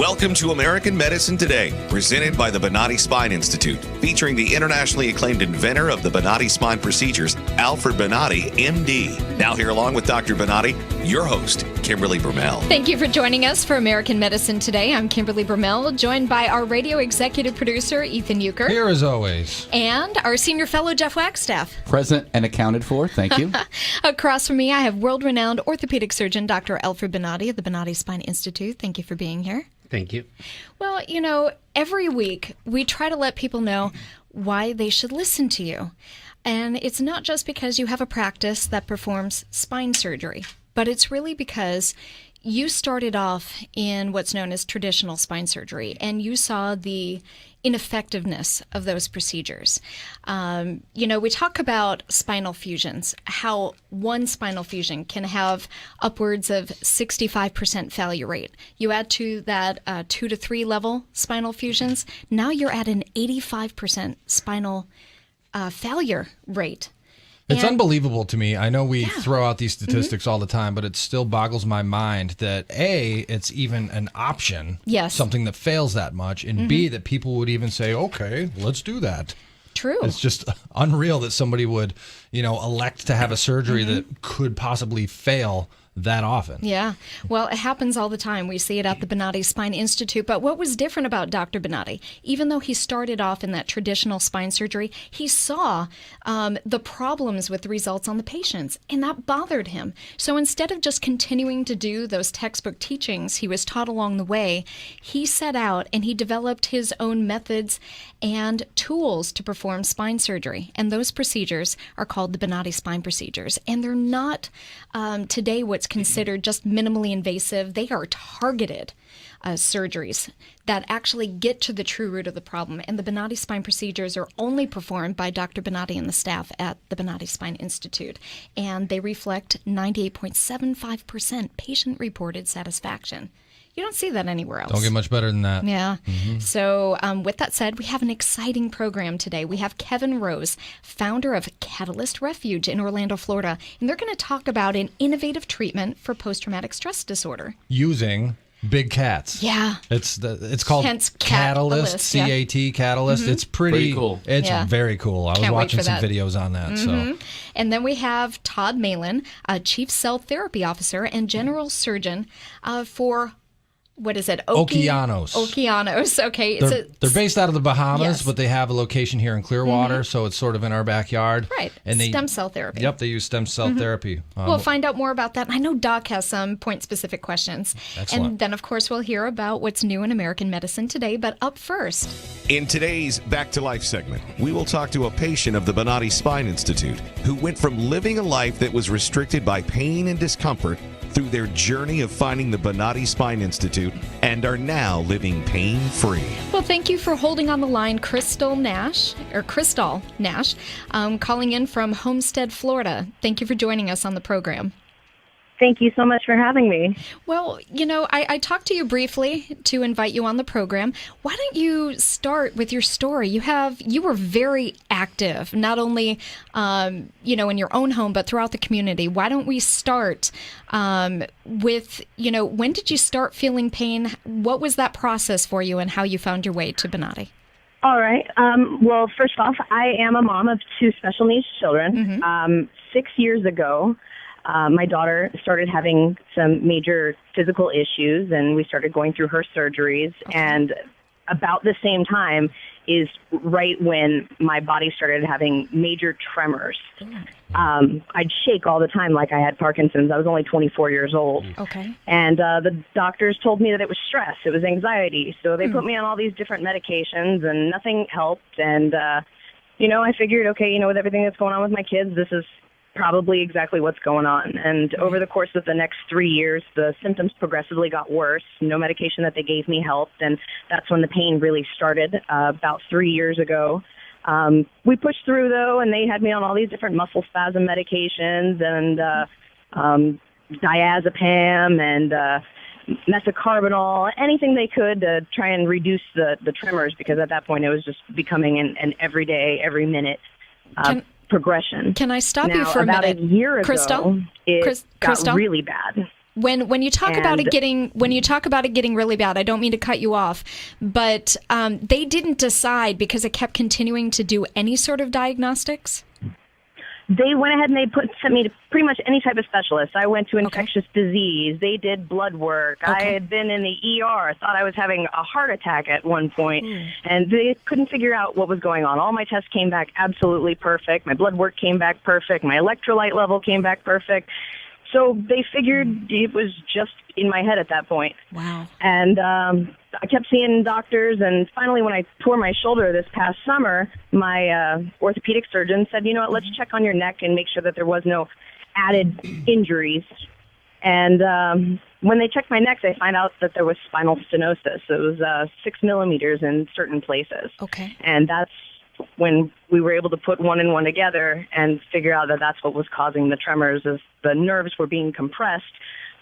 Welcome to American Medicine Today, presented by the Bonati Spine Institute, featuring the internationally acclaimed inventor of the Bonati spine procedures, Alfred Bonati, MD. Now here along with Dr. Bonati, your host, Kimberly Brumell. Thank you for joining us for American Medicine Today. I'm Kimberly Brumell, joined by our radio executive producer, Ethan Euchre. Here as always. And our senior fellow, Jeff Wagstaff. Present and accounted for. Thank you. Across from me, I have world-renowned orthopedic surgeon, Dr. Alfred Bonati of the Bonati Spine Institute. Thank you for being here. Thank you. Well, you know, every week we try to let people know why they should listen to you. And it's not just because you have a practice that performs spine surgery, but it's really because you started off in what's known as traditional spine surgery, and you saw the ineffectiveness of those procedures. We talk about spinal fusions, how one spinal fusion can have upwards of 65% failure rate. You add to that 2 to 3 level spinal fusions, now you're at an 85% spinal failure rate. It's unbelievable to me. I know we throw out these statistics all the time, but it still boggles my mind that A, it's even an option, something that fails that much, and B, that people would even say, okay, let's do that. True. It's just unreal that somebody would, elect to have a surgery that could possibly fail that often. Yeah. Well, it happens all the time. We see it at the Bonati Spine Institute. But what was different about Dr. Bonati, even though he started off in that traditional spine surgery, he saw the problems with the results on the patients, and that bothered him. So instead of just continuing to do those textbook teachings he was taught along the way, he set out and he developed his own methods and tools to perform spine surgery. And those procedures are called the Bonati spine procedures. And they're not today what's considered just minimally invasive. They are targeted surgeries that actually get to the true root of the problem. And the Bonati spine procedures are only performed by Dr. Bonati and the staff at the Bonati Spine Institute. And they reflect 98.75% patient-reported satisfaction. You don't see that anywhere else. Don't get much better than that. Yeah. So with that said, we have an exciting program today. We have Kevin Rose, founder of Catalyst Refuge in Orlando, Florida, and they're going to talk about an innovative treatment for post-traumatic stress disorder. Using big cats. Yeah. It's called Hence Catalyst, CAT, Catalyst. It's pretty cool. It's very cool. I was watching some videos on that. So. And then we have Todd Malin, Chief Cell Therapy Officer and General Surgeon for... What is it? Okeanos. Okeanos. Okay. They're based out of the Bahamas, Yes. but they have a location here in Clearwater, so it's sort of in our backyard. Right. And stem cell therapy. Yep, they use stem cell therapy. We'll find out more about that. I know Doc has some point-specific questions. Excellent. And then, of course, we'll hear about what's new in American medicine today. But up first... In today's Back to Life segment, we will talk to a patient of the Bonati Spine Institute who went from living a life that was restricted by pain and discomfort through their journey of finding the Bonati Spine Institute and are now living pain-free. Well, thank you for holding on the line, Crystal Nash, calling in from Homestead, Florida. Thank you for joining us on the program. Thank you so much for having me. Well, I talked to you briefly to invite you on the program. Why don't you start with your story? You were very active, not only, in your own home, but throughout the community. Why don't we start with, when did you start feeling pain? What was that process for you and how you found your way to Bonati? All right. Well, first off, I am a mom of 2 special needs children. 6 years ago, my daughter started having some major physical issues, and we started going through her surgeries. And about the same time is right when my body started having major tremors. I'd shake all the time like I had Parkinson's. I was only 24 years old. Okay. And the doctors told me that it was stress. It was anxiety. So they put me on all these different medications, and nothing helped. And, I figured, okay, with everything that's going on with my kids, this is probably exactly what's going on. And over the course of the next 3 years, the symptoms progressively got worse. No medication that they gave me helped, and that's when the pain really started about 3 years ago. We pushed through, though, and they had me on all these different muscle spasm medications and diazepam and methocarbamol, anything they could to try and reduce the tremors, because at that point it was just becoming an everyday, every minute progression. Can I stop now, you for a minute? About a year ago, Crystal? it got Crystal? really bad. When you talk about it getting really bad, I don't mean to cut you off, but they didn't decide because it kept continuing to do any sort of diagnostics? They went ahead and sent me to pretty much any type of specialist. I went to infectious disease. They did blood work. I had been in the ER. Thought I was having a heart attack at one point, and they couldn't figure out what was going on. All my tests came back absolutely perfect. My blood work came back perfect. My electrolyte level came back perfect. So they figured it was just in my head at that point. Wow. And I kept seeing doctors, and finally when I tore my shoulder this past summer, my orthopedic surgeon said, you know what, let's check on your neck and make sure that there was no added injuries. And when they checked my neck, they found out that there was spinal stenosis. It was 6 millimeters in certain places. Okay. And that's when we were able to put one and one together and figure out that that's what was causing the tremors, is the nerves were being compressed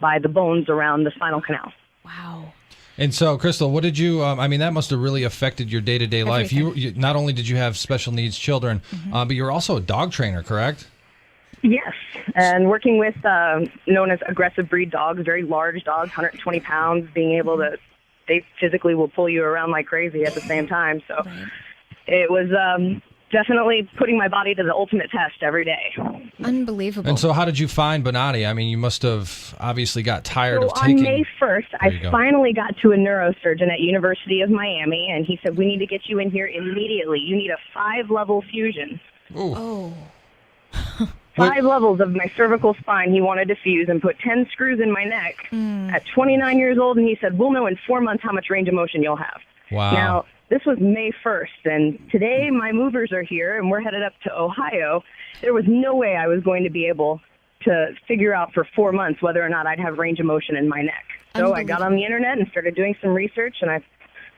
by the bones around the spinal canal. Wow. And so, Crystal, what did you, that must have really affected your day-to-day life. You not only did you have special needs children, but you're also a dog trainer, correct? Yes, and working with known as aggressive breed dogs, very large dogs, 120 pounds, being able to, they physically will pull you around like crazy at the same time. So it was definitely putting my body to the ultimate test every day. Unbelievable. And so how did you find Bonati? I mean, you must have obviously got tired of On taking... May 1st, I finally got to a neurosurgeon at University of Miami, and he said, we need to get you in here immediately. You need a 5-level fusion. Ooh. 5 levels of my cervical spine he wanted to fuse and put 10 screws in my neck at 29 years old, and he said, we'll know in 4 months how much range of motion you'll have. Wow. Now, this was May 1st, and today my movers are here, and we're headed up to Ohio. There was no way I was going to be able to figure out for 4 months whether or not I'd have range of motion in my neck. So I got on the internet and started doing some research, and I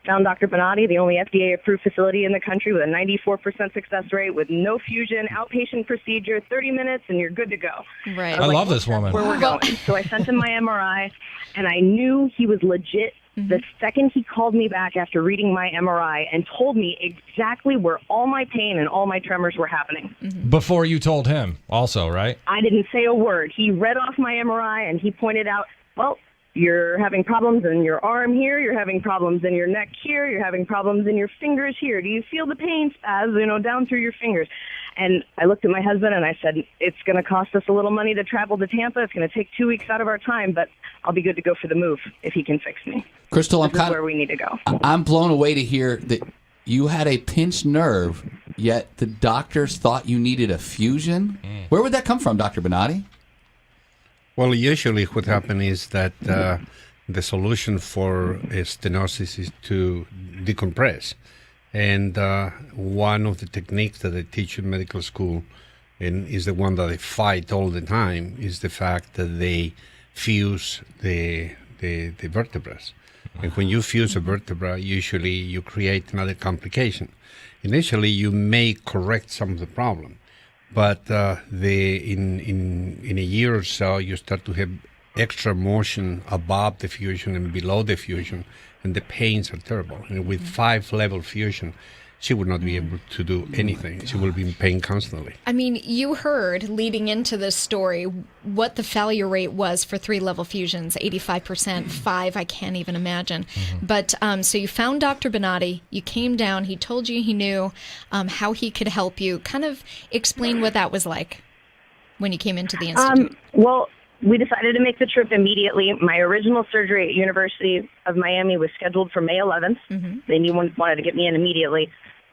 found Dr. Bonati, the only FDA-approved facility in the country with a 94% success rate, with no fusion, outpatient procedure, 30 minutes, and you're good to go. Right. I love this woman. Where we're going. So I sent him my MRI, and I knew he was legit the second he called me back after reading my MRI and told me exactly where all my pain and all my tremors were happening. Before you told him also, right? I didn't say a word. He read off my MRI, and he pointed out, well, you're having problems in your arm here, you're having problems in your neck here, you're having problems in your fingers here. Do you feel the pain spaz, down through your fingers? And I looked at my husband and I said, it's going to cost us a little money to travel to Tampa. It's going to take 2 weeks out of our time, but I'll be good to go for the move if he can fix me. Crystal, this is where we need to go. I'm blown away to hear that you had a pinched nerve, yet the doctors thought you needed a fusion. Where would that come from, Dr. Bonati? Well, usually what happens is that the solution for stenosis is to decompress. And one of the techniques that I teach in medical school, and is the one that I fight all the time, is the fact that they fuse the vertebrae. And when you fuse a vertebra, usually you create another complication. Initially, you may correct some of the problem, but in a year or so, you start to have extra motion above the fusion and below the fusion, and the pains are terrible. And with 5-level fusion, she would not be able to do anything. She will be in pain constantly. I mean, you heard leading into this story what the failure rate was for 3-level fusions, 85%, 5, I can't even imagine. But so you found Dr. Bonati, you came down, he told you he knew how he could help you. Kind of explain what that was like when you came into the institute. Well, we decided to make the trip immediately. My original surgery at University of Miami was scheduled for May 11th. They wanted to get me in immediately.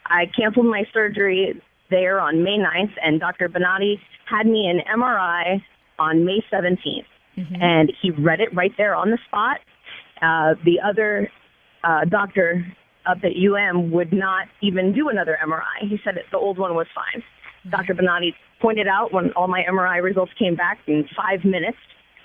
I canceled my surgery there on May 9th, and Dr. Bonati had me an MRI on May 17th. And he read it right there on the spot. The other doctor up at UM would not even do another MRI. He said the old one was fine. Dr. Bonati pointed out when all my MRI results came back in 5 minutes,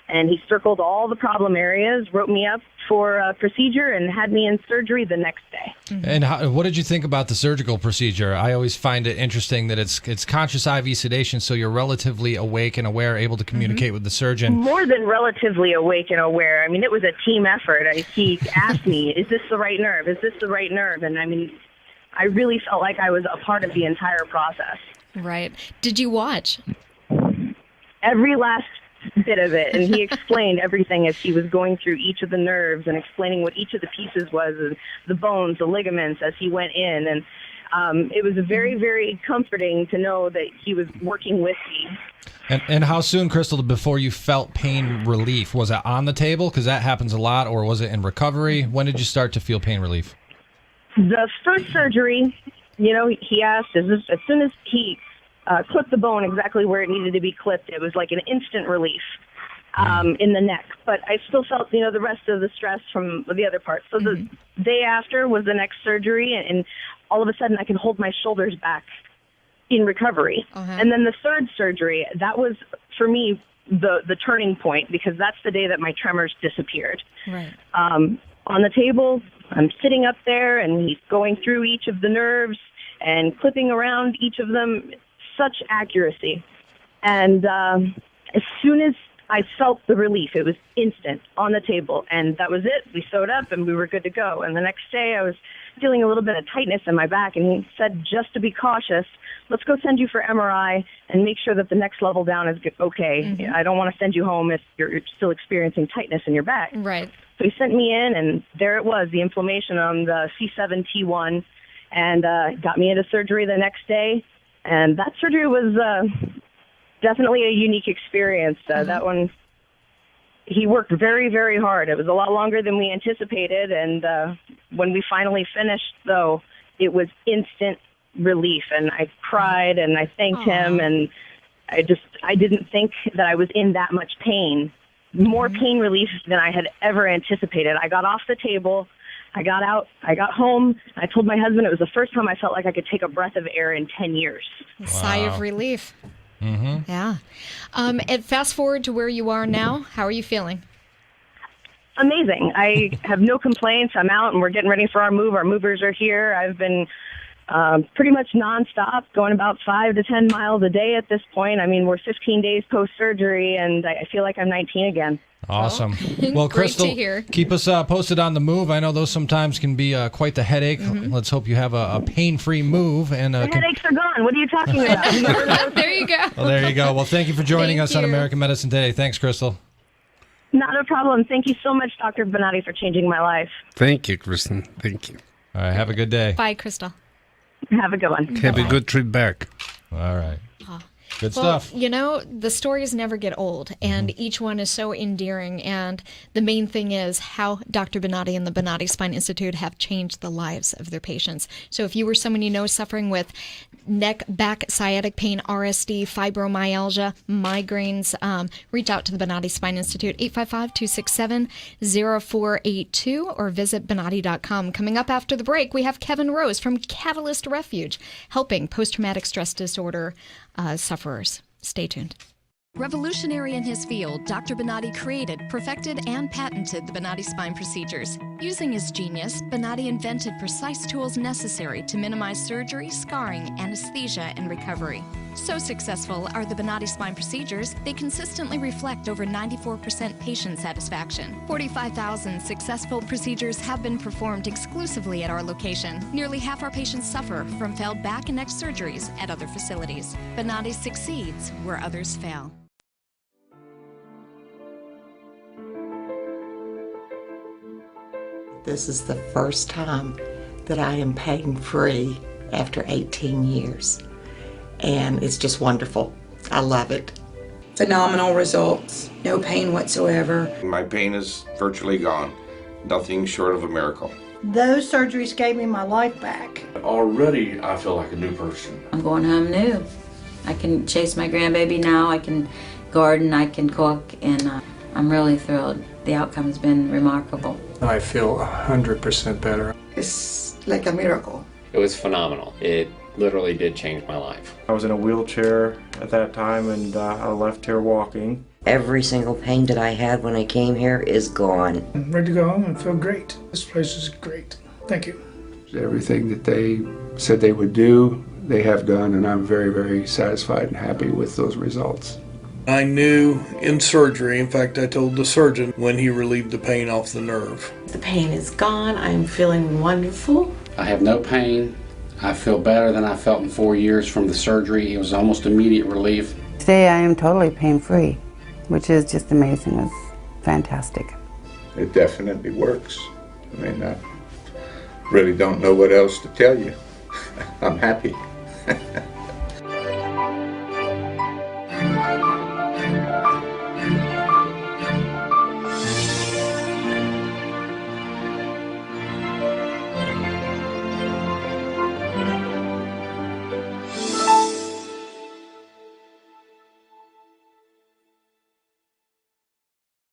and he circled all the problem areas, wrote me up for a procedure, and had me in surgery the next day. And what did you think about the surgical procedure? I always find it interesting that it's conscious IV sedation, so you're relatively awake and aware, able to communicate with the surgeon. More than relatively awake and aware. I mean, it was a team effort. He asked me, is this the right nerve? Is this the right nerve? And I mean, I really felt like I was a part of the entire process. Right. Did you watch? Every last bit of it, and he explained everything as he was going through each of the nerves and explaining what each of the pieces was, and the bones, the ligaments, as he went in. And it was very, very comforting to know that he was working with me. And how soon, Crystal, before you felt pain relief? Was it on the table? Because that happens a lot. Or was it in recovery? When did you start to feel pain relief? The first surgery, he asked, as soon as he clipped the bone exactly where it needed to be clipped, it was like an instant relief in the neck. But I still felt, the rest of the stress from the other part. So the day after was the next surgery, and all of a sudden I could hold my shoulders back in recovery. And then the third surgery, that was, for me, the turning point, because that's the day that my tremors disappeared. Right. On the table, I'm sitting up there, and he's going through each of the nerves and clipping around each of them, such accuracy. And as soon as I felt the relief, it was instant on the table, and that was it. We sewed up, and we were good to go. And the next day, I was feeling a little bit of tightness in my back, and he said, just to be cautious, let's go send you for MRI and make sure that the next level down is okay. I don't want to send you home if you're still experiencing tightness in your back. Right. So he sent me in, and there it was, the inflammation on the C7-T1, and got me into surgery the next day. And that surgery was definitely a unique experience. That one, he worked very, very hard. It was a lot longer than we anticipated, and when we finally finished, though, it was instant relief, and I cried, and I thanked him, and I didn't think that I was in that much pain. More pain relief than I had ever anticipated. I got off the table, I got out, I got home, I told my husband it was the first time I felt like I could take a breath of air in 10 years. A sigh of relief. Yeah. And fast forward to where you are now, how are you feeling? Amazing. I have no complaints. I'm out, and we're getting ready for our move. Our movers are here. I've been pretty much nonstop, going about 5 to 10 miles a day at this point. I mean, we're 15 days post-surgery, and I feel like I'm 19 again. Awesome. Well, Crystal, keep us posted on the move. I know those sometimes can be quite the headache. Let's hope you have a pain-free move. And the headaches are gone. What are you talking about? There you go. Well, there you go. Well, thank you for joining us on American Medicine Today. Thanks, Crystal. Not a problem. Thank you so much, Dr. Bonati, for changing my life. Thank you, Kristen. Thank you. All right. Have a good day. Bye, Crystal. Have a good one. Have a good trip back. All right. Good Well, stuff. the stories never get old, and each one is so endearing. And the main thing is how Dr. Bonati and the Bonati Spine Institute have changed the lives of their patients. So if you or someone you know suffering with neck, back, sciatic pain, RSD, fibromyalgia, migraines, reach out to the Bonati Spine Institute, 855-267-0482, or visit Bonati.com. Coming up after the break, we have Kevin Rose from Catalyst Refuge, helping post-traumatic stress disorder sufferers. Stay tuned. Revolutionary in his field, Dr. Bonati created, perfected, and patented the Bonati spine procedures. Using his genius, Bonati invented precise tools necessary to minimize surgery, scarring, anesthesia, and recovery. So successful are the Bonati spine procedures, they consistently reflect over 94% patient satisfaction. 45,000 successful procedures have been performed exclusively at our location. Nearly half our patients suffer from failed back and neck surgeries at other facilities. Bonati succeeds where others fail. This is the first time that I am pain-free after 18 years. And it's just wonderful. I love it. Phenomenal results. No pain whatsoever. My pain is virtually gone. Nothing short of a miracle. Those surgeries gave me my life back. Already I feel like a new person. I'm going home new. I can chase my grandbaby now. I can garden, I can cook, and I'm really thrilled. The outcome has been remarkable. I feel 100% better. It's like a miracle. It was phenomenal. It literally did change my life. I was in a wheelchair at that time, and I left here walking. Every single pain that I had when I came here is gone. I'm ready to go home and feel great. This place is great. Thank you. Everything that they said they would do, they have done, and I'm very, very satisfied and happy with those results. I knew in surgery, in fact I told the surgeon when he relieved the pain off the nerve. The pain is gone. I'm feeling wonderful. I have no pain. I feel better than I felt in 4 years from the surgery. It was almost immediate relief. Today I am totally pain-free. which is just amazing. It's fantastic. It definitely works. I mean, I really don't know what else to tell you. I'm happy.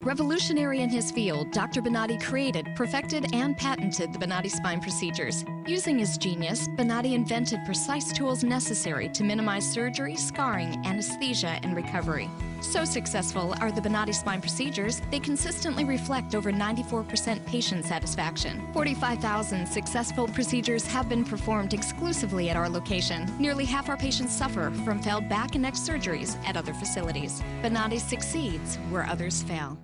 Revolutionary in his field, Dr. Bonati created, perfected, and patented the Bonati spine procedures. Using his genius, Bonati invented precise tools necessary to minimize surgery, scarring, anesthesia, and recovery. So successful are the Bonati spine procedures, they consistently reflect over 94% patient satisfaction. 45,000 successful procedures have been performed exclusively at our location. Nearly half our patients suffer from failed back and neck surgeries at other facilities. Bonati succeeds where others fail.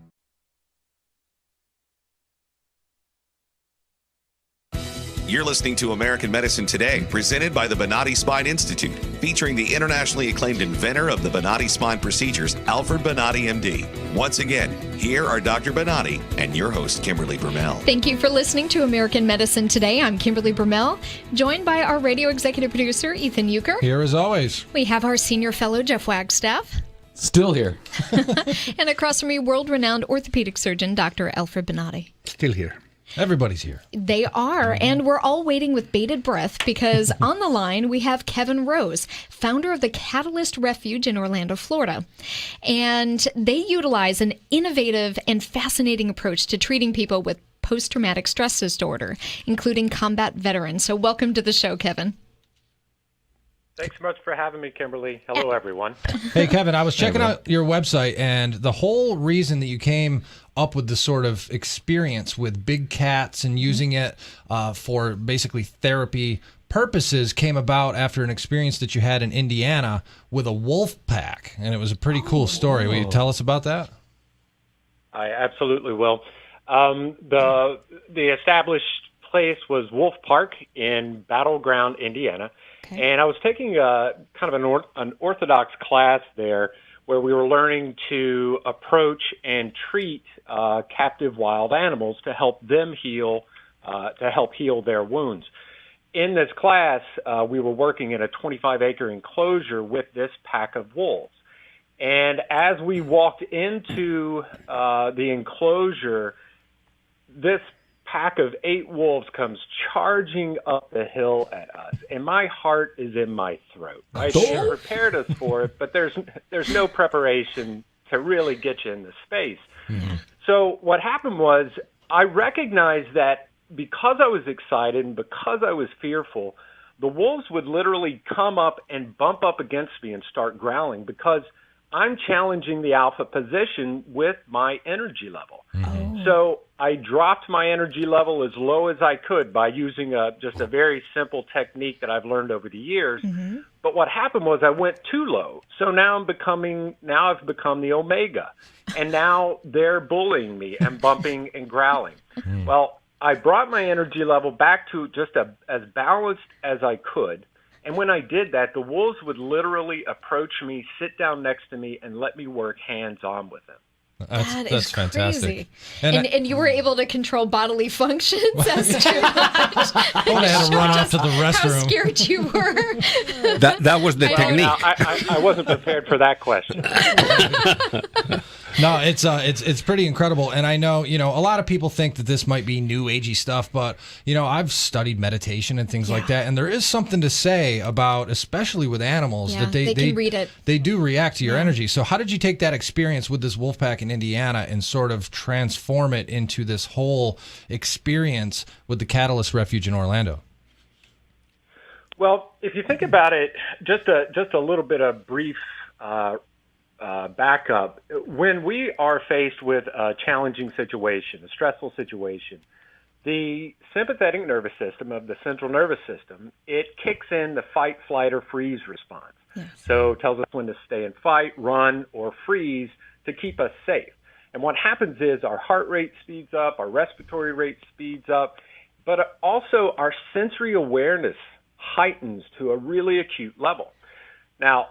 You're listening to American Medicine Today, presented by the Bonati Spine Institute, featuring the internationally acclaimed inventor of the Bonati spine procedures, Alfred Bonati, MD. Once again, here are Dr. Bonati and your host, Kimberly Brumell. Thank you for listening to American Medicine Today. I'm Kimberly Brumell, joined by our radio executive producer, Ethan Euchre. Here as always. We have our senior fellow, Jeff Wagstaff. Still here. And across from me, world-renowned orthopedic surgeon, Dr. Alfred Bonati. Still here. Everybody's here. They are, and we're all waiting with bated breath because on the line we have Kevin Rose, founder of the Catalyst Refuge in Orlando, Florida. And they utilize an innovative and fascinating approach to treating people with post-traumatic stress disorder, including combat veterans. So welcome to the show, Kevin. Thanks so much for having me, Kimberly. Hello, everyone. Hey, Kevin, I was checking out your website, and the whole reason that you came up with this sort of experience with big cats and using it for basically therapy purposes came about after an experience that you had in Indiana with a wolf pack, and it was a pretty cool story. Will you tell us about that? I absolutely will. The established place was Wolf Park in Battleground, Indiana. Okay. And I was taking kind of an orthodox class there where we were learning to approach and treat captive wild animals to help them heal their wounds. In this class, we were working in a 25-acre enclosure with this pack of wolves. And as we walked into the enclosure, this pack of 8 wolves comes charging up the hill at us, and my heart is in my throat. Right? They prepared us for it, but there's no preparation to really get you in the space. Mm-hmm. So what happened was I recognized that because I was excited and because I was fearful, the wolves would literally come up and bump up against me and start growling because I'm challenging the alpha position with my energy level. Mm-hmm. So I dropped my energy level as low as I could by using just a very simple technique that I've learned over the years. Mm-hmm. But what happened was I went too low. So now I've become the omega. And now they're bullying me and bumping and growling. Mm. Well, I brought my energy level back to just as balanced as I could. And when I did that, the wolves would literally approach me, sit down next to me, and let me work hands-on with them. That's fantastic. And you were able to control bodily functions as to I had to run off to the restroom. How scared you were. That was the technique. I wasn't prepared for that question. No, it's pretty incredible, and I know a lot of people think that this might be new agey stuff, but I've studied meditation and things like that, and there is something to say about, especially with animals, that they can read it. They do react to your energy. So how did you take that experience with this wolf pack in Indiana and sort of transform it into this whole experience with the Catalyst Refuge in Orlando? Well, if you think about it, just a little bit of brief backup. When we are faced with a challenging situation, a stressful situation, the sympathetic nervous system of the central nervous system, it kicks in the fight, flight, or freeze response. Yes. So it tells us when to stay and fight, run, or freeze to keep us safe. And what happens is our heart rate speeds up, our respiratory rate speeds up, but also our sensory awareness heightens to a really acute level. Now,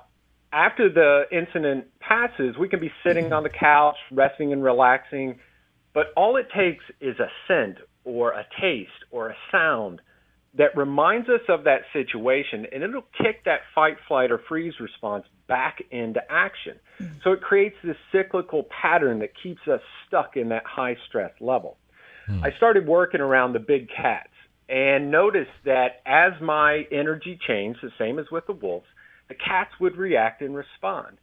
after the incident passes, we can be sitting on the couch, resting and relaxing, but all it takes is a scent or a taste or a sound that reminds us of that situation, and it'll kick that fight, flight, or freeze response back into action. So it creates this cyclical pattern that keeps us stuck in that high stress level. I started working around the big cats and noticed that as my energy changed, the same as with the wolves, the cats would react and respond.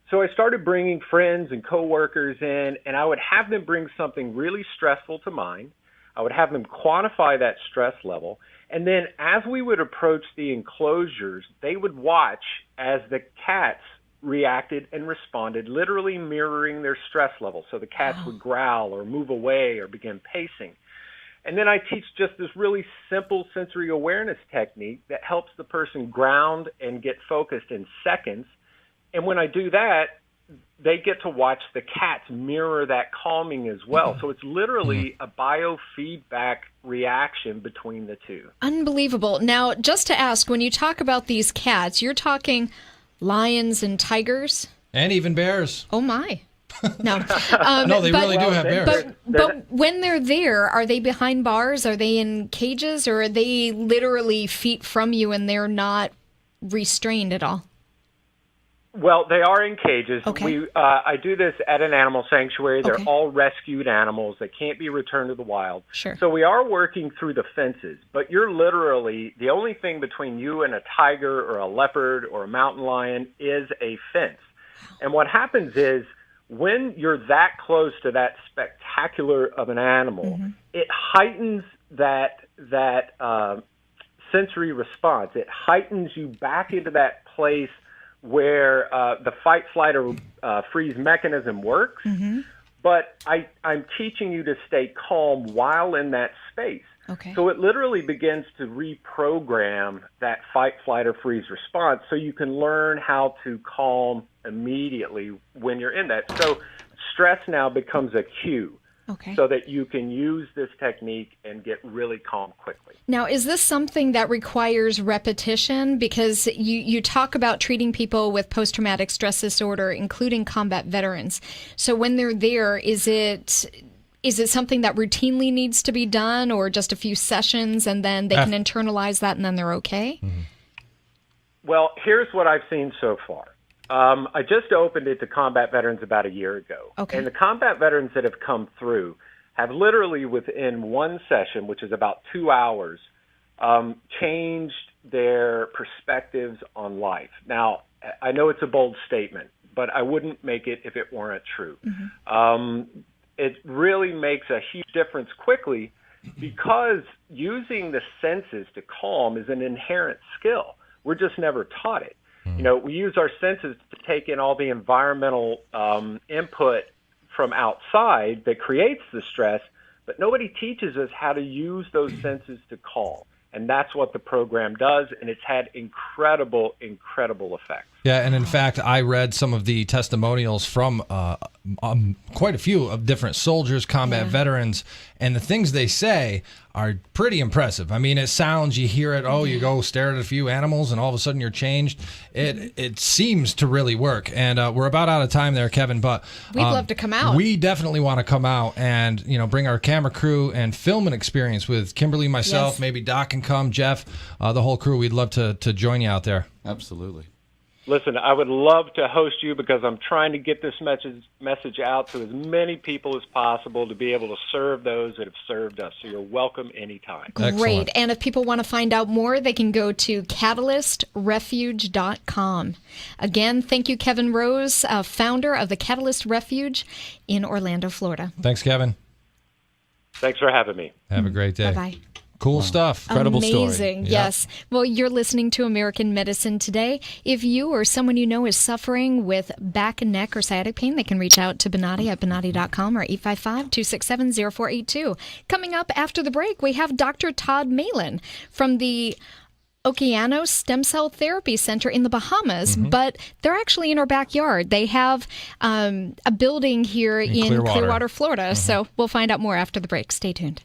So I started bringing friends and coworkers in, and I would have them bring something really stressful to mind. I would have them quantify that stress level. And then as we would approach the enclosures, they would watch as the cats reacted and responded, literally mirroring their stress level. So the cats would growl or move away or begin pacing. And then I teach just this really simple sensory awareness technique that helps the person ground and get focused in seconds. And when I do that, they get to watch the cats mirror that calming as well. So it's literally a biofeedback reaction between the two. Unbelievable. Now, just to ask, when you talk about these cats, you're talking lions and tigers? And even bears. Oh, my. No. No, they really do have bears. But when they're there, are they behind bars? Are they in cages? Or are they literally feet from you and they're not restrained at all? Well, they are in cages. Okay. I do this at an animal sanctuary. They're all rescued animals. They can't be returned to the wild. Sure. So we are working through the fences, but you're literally, the only thing between you and a tiger or a leopard or a mountain lion is a fence. And what happens is when you're that close to that spectacular of an animal, it heightens that sensory response. It heightens you back into that place where the fight, flight, or freeze mechanism works. But I'm teaching you to stay calm while in that space. Okay. So it literally begins to reprogram that fight, flight, or freeze response so you can learn how to calm immediately when you're in that. So stress now becomes a cue. Okay. So that you can use this technique and get really calm quickly. Now, is this something that requires repetition? Because you talk about treating people with post-traumatic stress disorder, including combat veterans. So when they're there, is it something that routinely needs to be done, or just a few sessions and then they can internalize that and then they're okay? Well, here's what I've seen so far. I just opened it to combat veterans about a year ago. Okay. And the combat veterans that have come through have literally within one session, which is about 2 hours, changed their perspectives on life. Now, I know it's a bold statement, but I wouldn't make it if it weren't true. It really makes a huge difference quickly because using the senses to calm is an inherent skill. We're just never taught it. You know, we use our senses to take in all the environmental input from outside that creates the stress, but nobody teaches us how to use those senses to calm. And that's what the program does, and it's had incredible effects. Yeah, and in fact, I read some of the testimonials from quite a few of different soldiers, combat veterans, and the things they say are pretty impressive. I mean, it sounds, you hear it, you go stare at a few animals and all of a sudden you're changed. It seems to really work. And we're about out of time there, Kevin, but we'd love to come out. We definitely want to come out and, bring our camera crew and film an experience with Kimberly, myself, maybe Doc can come, Jeff, the whole crew. We'd love to join you out there. Absolutely. Listen, I would love to host you because I'm trying to get this message out to as many people as possible to be able to serve those that have served us. So you're welcome anytime. Great. Excellent. And if people want to find out more, they can go to catalystrefuge.com. Again, thank you, Kevin Rose, founder of the Catalyst Refuge in Orlando, Florida. Thanks, Kevin. Thanks for having me. Have a great day. Bye-bye. Cool stuff. Incredible story. Amazing, yes. Well, you're listening to American Medicine Today. If you or someone you know is suffering with back and neck or sciatic pain, they can reach out to Bonati at Bonati.com or 855-267-0482. Coming up after the break, we have Dr. Todd Malin from the Okeanos Stem Cell Therapy Center in the Bahamas, but they're actually in our backyard. They have a building here in Clearwater, Florida. So we'll find out more after the break. Stay tuned.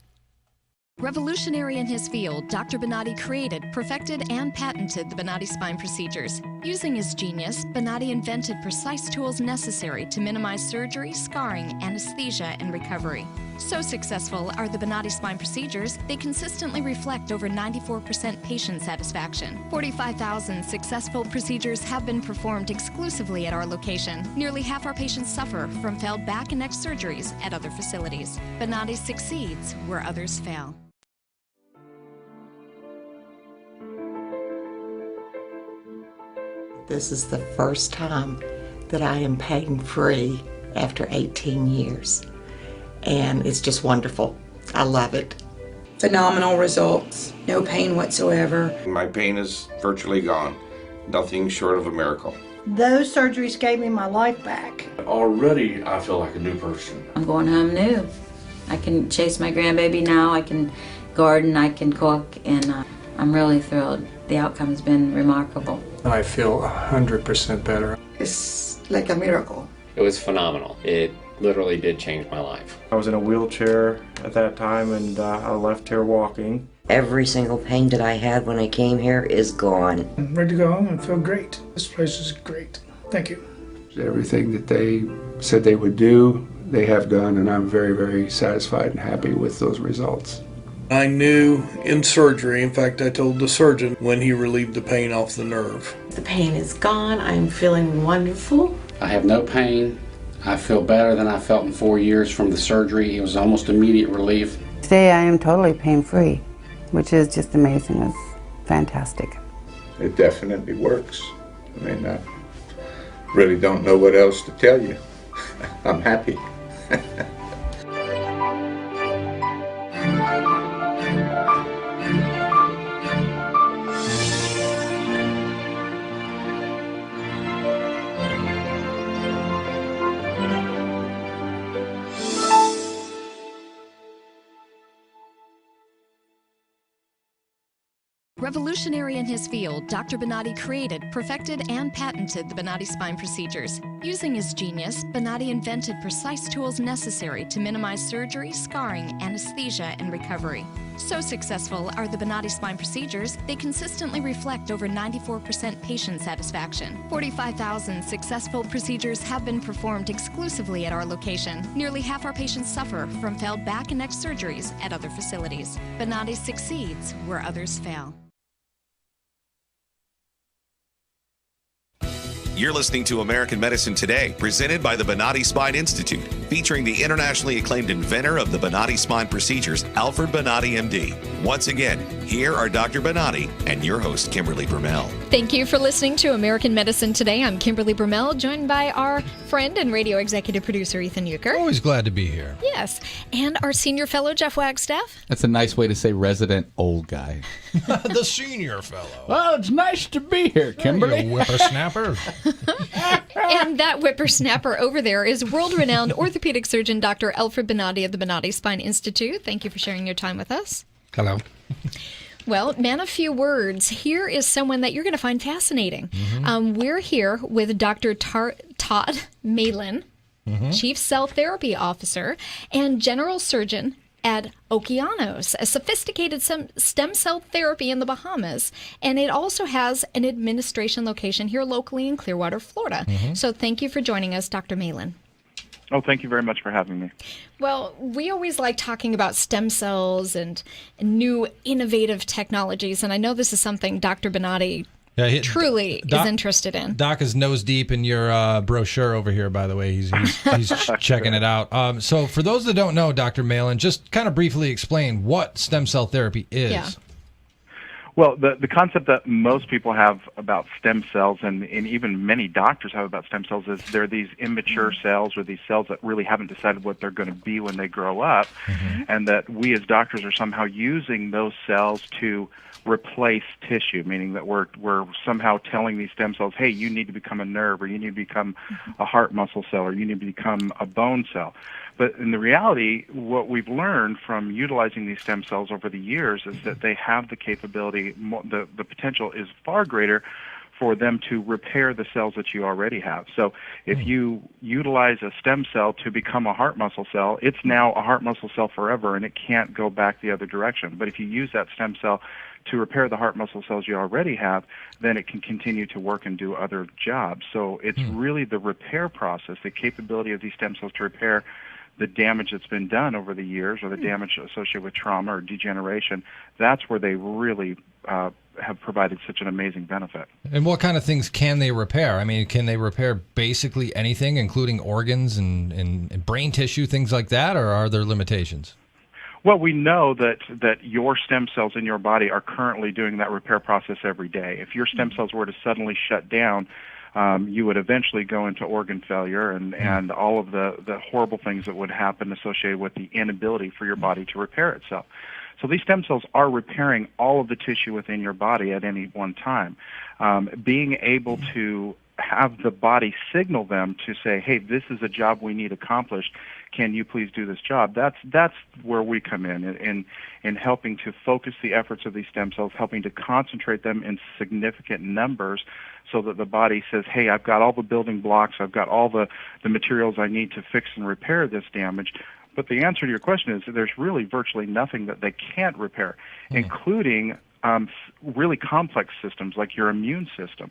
Revolutionary in his field, Dr. Bonati created, perfected, and patented the Bonati spine procedures. Using his genius, Bonatti invented precise tools necessary to minimize surgery, scarring, anesthesia, and recovery. So successful are the Bonatti spine procedures, they consistently reflect over 94% patient satisfaction. 45,000 successful procedures have been performed exclusively at our location. Nearly half our patients suffer from failed back and neck surgeries at other facilities. Bonatti succeeds where others fail. This is the first time that I am pain-free after 18 years. And it's just wonderful. I love it. Phenomenal results. No pain whatsoever. My pain is virtually gone. Nothing short of a miracle. Those surgeries gave me my life back. Already, I feel like a new person. I'm going home new. I can chase my grandbaby now. I can garden. I can cook. And I'm really thrilled. The outcome's been remarkable. I feel 100% better. It's like a miracle. It was phenomenal. It literally did change my life. I was in a wheelchair at that time, and I left here walking. Every single pain that I had when I came here is gone. I'm ready to go home and feel great. This place is great. Thank you. Everything that they said they would do, they have done, and I'm very, very satisfied and happy with those results. I knew in surgery, in fact, I told the surgeon when he relieved the pain off the nerve. The pain is gone. I'm feeling wonderful. I have no pain. I feel better than I felt in 4 years from the surgery. It was almost immediate relief. Today I am totally pain-free, which is just amazing. It's fantastic. It definitely works. I mean, I really don't know what else to tell you. I'm happy. Revolutionary in his field, Dr. Bonatti created, perfected, and patented the Bonatti spine procedures. Using his genius, Bonatti invented precise tools necessary to minimize surgery, scarring, anesthesia, and recovery. So successful are the Bonatti spine procedures, they consistently reflect over 94% patient satisfaction. 45,000 successful procedures have been performed exclusively at our location. Nearly half our patients suffer from failed back and neck surgeries at other facilities. Bonatti succeeds where others fail. You're listening to American Medicine Today, presented by the Bonatti Spine Institute, featuring the internationally acclaimed inventor of the Bonatti spine procedures, Alfred Bonatti, MD. Once again, here are Dr. Bonatti and your host, Kimberly Brumell. Thank you for listening to American Medicine Today. I'm Kimberly Brumell, joined by our friend and radio executive producer, Ethan Euchre. Always glad to be here. Yes. And our senior fellow, Jeff Wagstaff. That's a nice way to say resident old guy. The senior fellow. Well, it's nice to be here, Kimberly. You whippersnapper. And that whippersnapper over there is world-renowned orthopedic surgeon Dr. Alfred Bonatti of the Bonatti Spine Institute. Thank you for sharing your time with us. Hello. Well, man of few words, here is someone that you're going to find fascinating. Mm-hmm. We're here with Dr. Todd Malin, Chief Cell Therapy Officer and General Surgeon at Okeanos, a sophisticated stem cell therapy in the Bahamas. And it also has an administration location here locally in Clearwater, Florida. So thank you for joining us, Dr. Malin. Oh, thank you very much for having me. Well, we always like talking about stem cells and new innovative technologies. And I know this is something Dr. Bonatti truly is interested in. Doc is nose deep in your brochure over here, by the way. He's checking it out. So for those that don't know, Dr. Malin, just kind of briefly explain what stem cell therapy is. Yeah. Well, the concept that most people have about stem cells, and even many doctors have about stem cells, is they're these immature cells, or these cells that really haven't decided what they're going to be when they grow up, and that we as doctors are somehow using those cells to replace tissue, meaning that we're somehow telling these stem cells, hey, you need to become a nerve, or you need to become a heart muscle cell, or you need to become a bone cell. But in the reality, what we've learned from utilizing these stem cells over the years is that they have the capability, the potential is far greater for them to repair the cells that you already have. So if you utilize a stem cell to become a heart muscle cell, it's now a heart muscle cell forever, and it can't go back the other direction. But if you use that stem cell to repair the heart muscle cells you already have, then it can continue to work and do other jobs. So it's really the repair process, the capability of these stem cells to repair the damage that's been done over the years, or the damage associated with trauma or degeneration. That's where they really have provided such an amazing benefit. And what kind of things can they repair? I mean, can they repair basically anything, including organs and brain tissue, things like that, or are there limitations? Well, we know that your stem cells in your body are currently doing that repair process every day. If your stem cells were to suddenly shut down, you would eventually go into organ failure and all of the horrible things that would happen associated with the inability for your body to repair itself. So these stem cells are repairing all of the tissue within your body at any one time. Being able to have the body signal them to say, hey, this is a job we need accomplished. Can you please do this job? That's where we come in helping to focus the efforts of these stem cells, helping to concentrate them in significant numbers so that the body says, hey, I've got all the building blocks, I've got all the materials I need to fix and repair this damage. But the answer to your question is that there's really virtually nothing that they can't repair, including really complex systems like your immune system.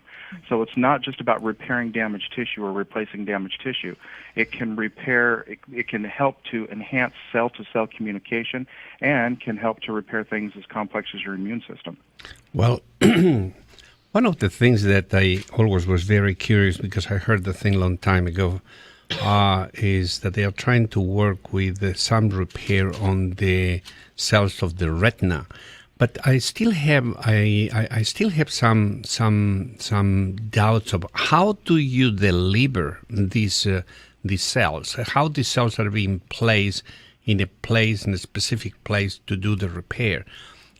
So it's not just about repairing damaged tissue or replacing damaged tissue. It can repair, it can help to enhance cell-to-cell communication and can help to repair things as complex as your immune system. Well, one of the things that I always was very curious, because I heard the thing a long time ago, is that they are trying to work with some repair on the cells of the retina. But I still have I still have some doubts of how do you deliver these cells? How these cells are being placed in a specific place to do the repair?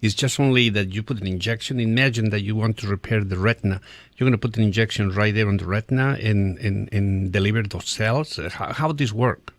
It's just only that you put an injection. Imagine that you want to repair the retina. You're going to put an injection right there on the retina and deliver those cells. How does this work?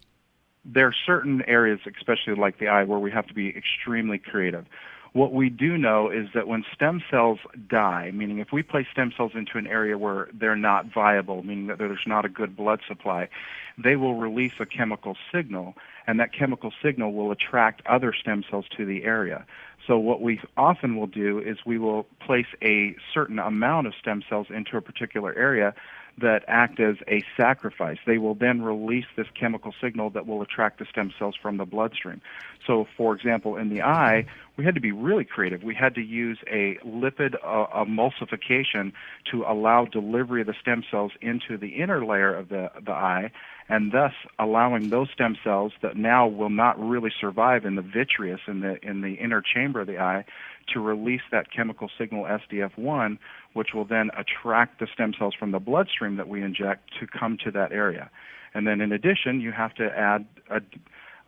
There are certain areas, especially like the eye, where we have to be extremely creative. What we do know is that when stem cells die, meaning if we place stem cells into an area where they're not viable, meaning that there's not a good blood supply, they will release a chemical signal, and that chemical signal will attract other stem cells to the area. So what we often will do is we will place a certain amount of stem cells into a particular area that act as a sacrifice. They will then release this chemical signal that will attract the stem cells from the bloodstream. So, for example, in the eye, we had to be really creative. We had to use a lipid emulsification to allow delivery of the stem cells into the inner layer of the eye, and thus allowing those stem cells that now will not really survive in the vitreous in the inner chamber of the eye to release that chemical signal SDF1, which will then attract the stem cells from the bloodstream that we inject to come to that area. And then in addition, you have to add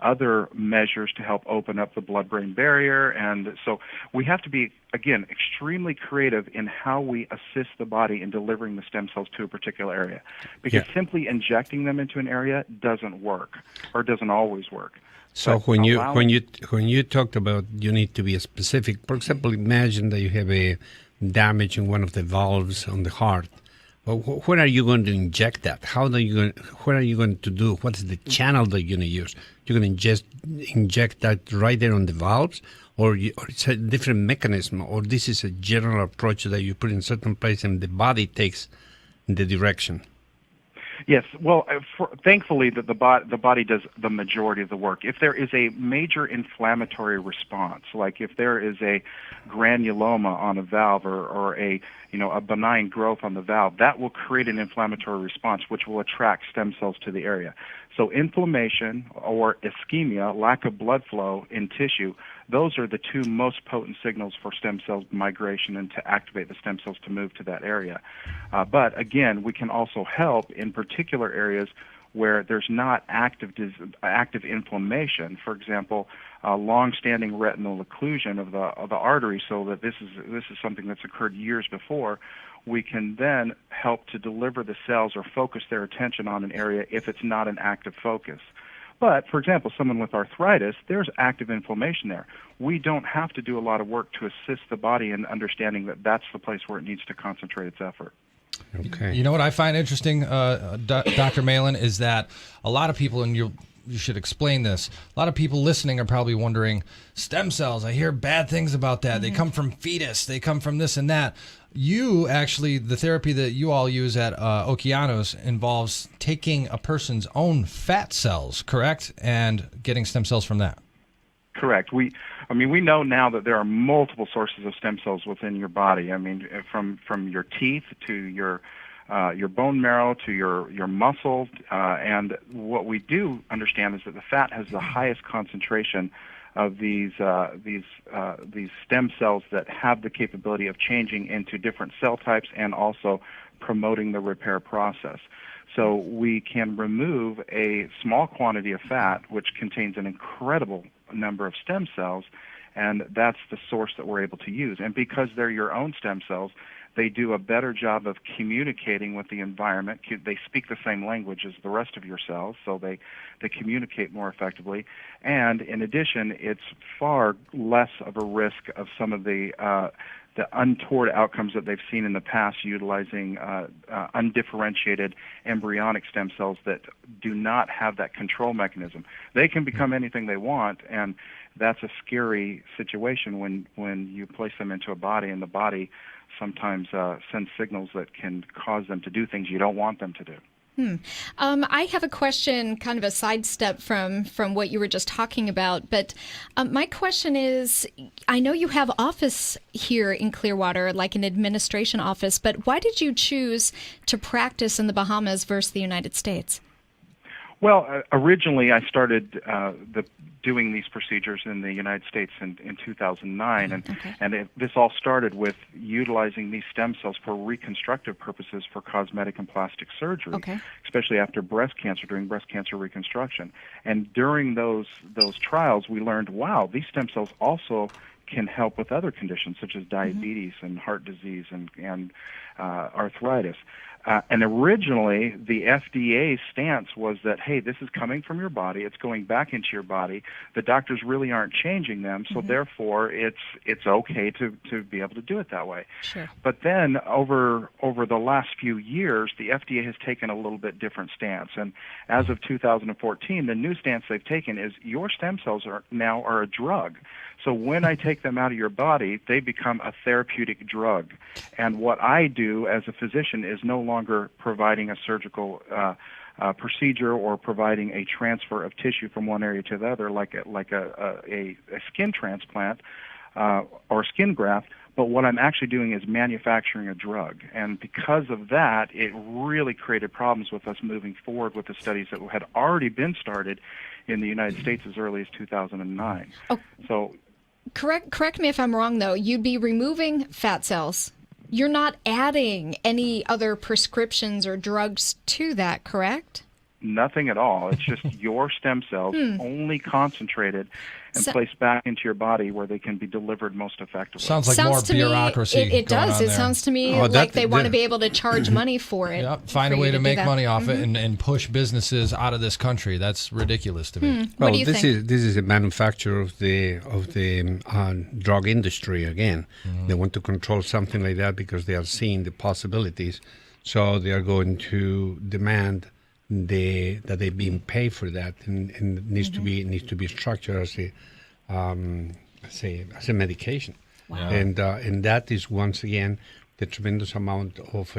other measures to help open up the blood-brain barrier. And so we have to be, again, extremely creative in how we assist the body in delivering the stem cells to a particular area. Because simply injecting them into an area doesn't work, or doesn't always work. So when you talked about you need to be specific, for example, imagine that you have a damage in one of the valves on the heart. Well, where are you going to inject that? What are you going to do? What's the channel that you're going to use? You're going to inject that right there on the valves, or it's a different mechanism, or this is a general approach that you put in a certain place and the body takes the direction? Yes, well, thankfully that the body does the majority of the work. If there is a major inflammatory response, like if there is a granuloma on a valve or a benign growth on the valve, that will create an inflammatory response which will attract stem cells to the area. So inflammation or ischemia, lack of blood flow in tissue, those are the two most potent signals for stem cell migration and to activate the stem cells to move to that area. But again, we can also help in particular areas where there's not active inflammation. For example, long-standing retinal occlusion of the artery, so that this is something that's occurred years before. We can then help to deliver the cells or focus their attention on an area if it's not an active focus. But, for example, someone with arthritis, there's active inflammation there. We don't have to do a lot of work to assist the body in understanding that that's the place where it needs to concentrate its effort. Okay. You know what I find interesting, Dr. Malin, is that a lot of people, and you should explain this, a lot of people listening are probably wondering, stem cells, I hear bad things about that. They come from fetus. They come from this and that. You actually, the therapy that you all use at Okeanos involves taking a person's own fat cells, correct? And getting stem cells from that. Correct. We know now that there are multiple sources of stem cells within your body. I mean, from your teeth to your bone marrow to your muscle, and what we do understand is that the fat has the highest concentration of these stem cells that have the capability of changing into different cell types and also promoting the repair process. So we can remove a small quantity of fat, which contains an incredible number of stem cells, and that's the source that we're able to use. And because they're your own stem cells, they do a better job of communicating with the environment. They speak the same language as the rest of your cells, so they communicate more effectively. And in addition, it's far less of a risk of some of the untoward outcomes that they've seen in the past utilizing undifferentiated embryonic stem cells that do not have that control mechanism. They can become anything they want, and that's a scary situation when you place them into a body, and the body sometimes sends signals that can cause them to do things you don't want them to do. I have a question, kind of a sidestep from what you were just talking about, but my question is, I know you have office here in Clearwater, like an administration office, but why did you choose to practice in the Bahamas versus the United States? Well, originally I started doing these procedures in the United States in 2009, and this all started with utilizing these stem cells for reconstructive purposes for cosmetic and plastic surgery, especially after breast cancer, during breast cancer reconstruction. And during those trials, we learned, wow, these stem cells also can help with other conditions such as diabetes and heart disease and arthritis. And originally, the FDA's stance was that, hey, this is coming from your body. It's going back into your body. The doctors really aren't changing them, so therefore it's okay to be able to do it that way. Sure. But then over the last few years, the FDA has taken a little bit different stance. And as of 2014, the new stance they've taken is your stem cells are a drug. So when I take them out of your body, they become a therapeutic drug. And what I do as a physician is no longer providing a surgical procedure or providing a transfer of tissue from one area to the other, like a skin transplant or skin graft. But what I'm actually doing is manufacturing a drug. And because of that, it really created problems with us moving forward with the studies that had already been started in the United States as early as 2009. So, Correct me if I'm wrong, though. You'd be removing fat cells. You're not adding any other prescriptions or drugs to that, correct? Nothing at all. It's just your stem cells only concentrated and placed back into your body where they can be delivered most effectively. Sounds like more bureaucracy. It does. It sounds to me like they want to be able to charge money for it. Yep. Find a way to make money off it and push businesses out of this country. That's ridiculous to me. What do you think? This is a manufacturer of the drug industry again. They want to control something like that because they are seeing the possibilities. So they are going to demand that they're being paid for that, and it needs to be structured as a medication. Wow. And that is once again the tremendous amount of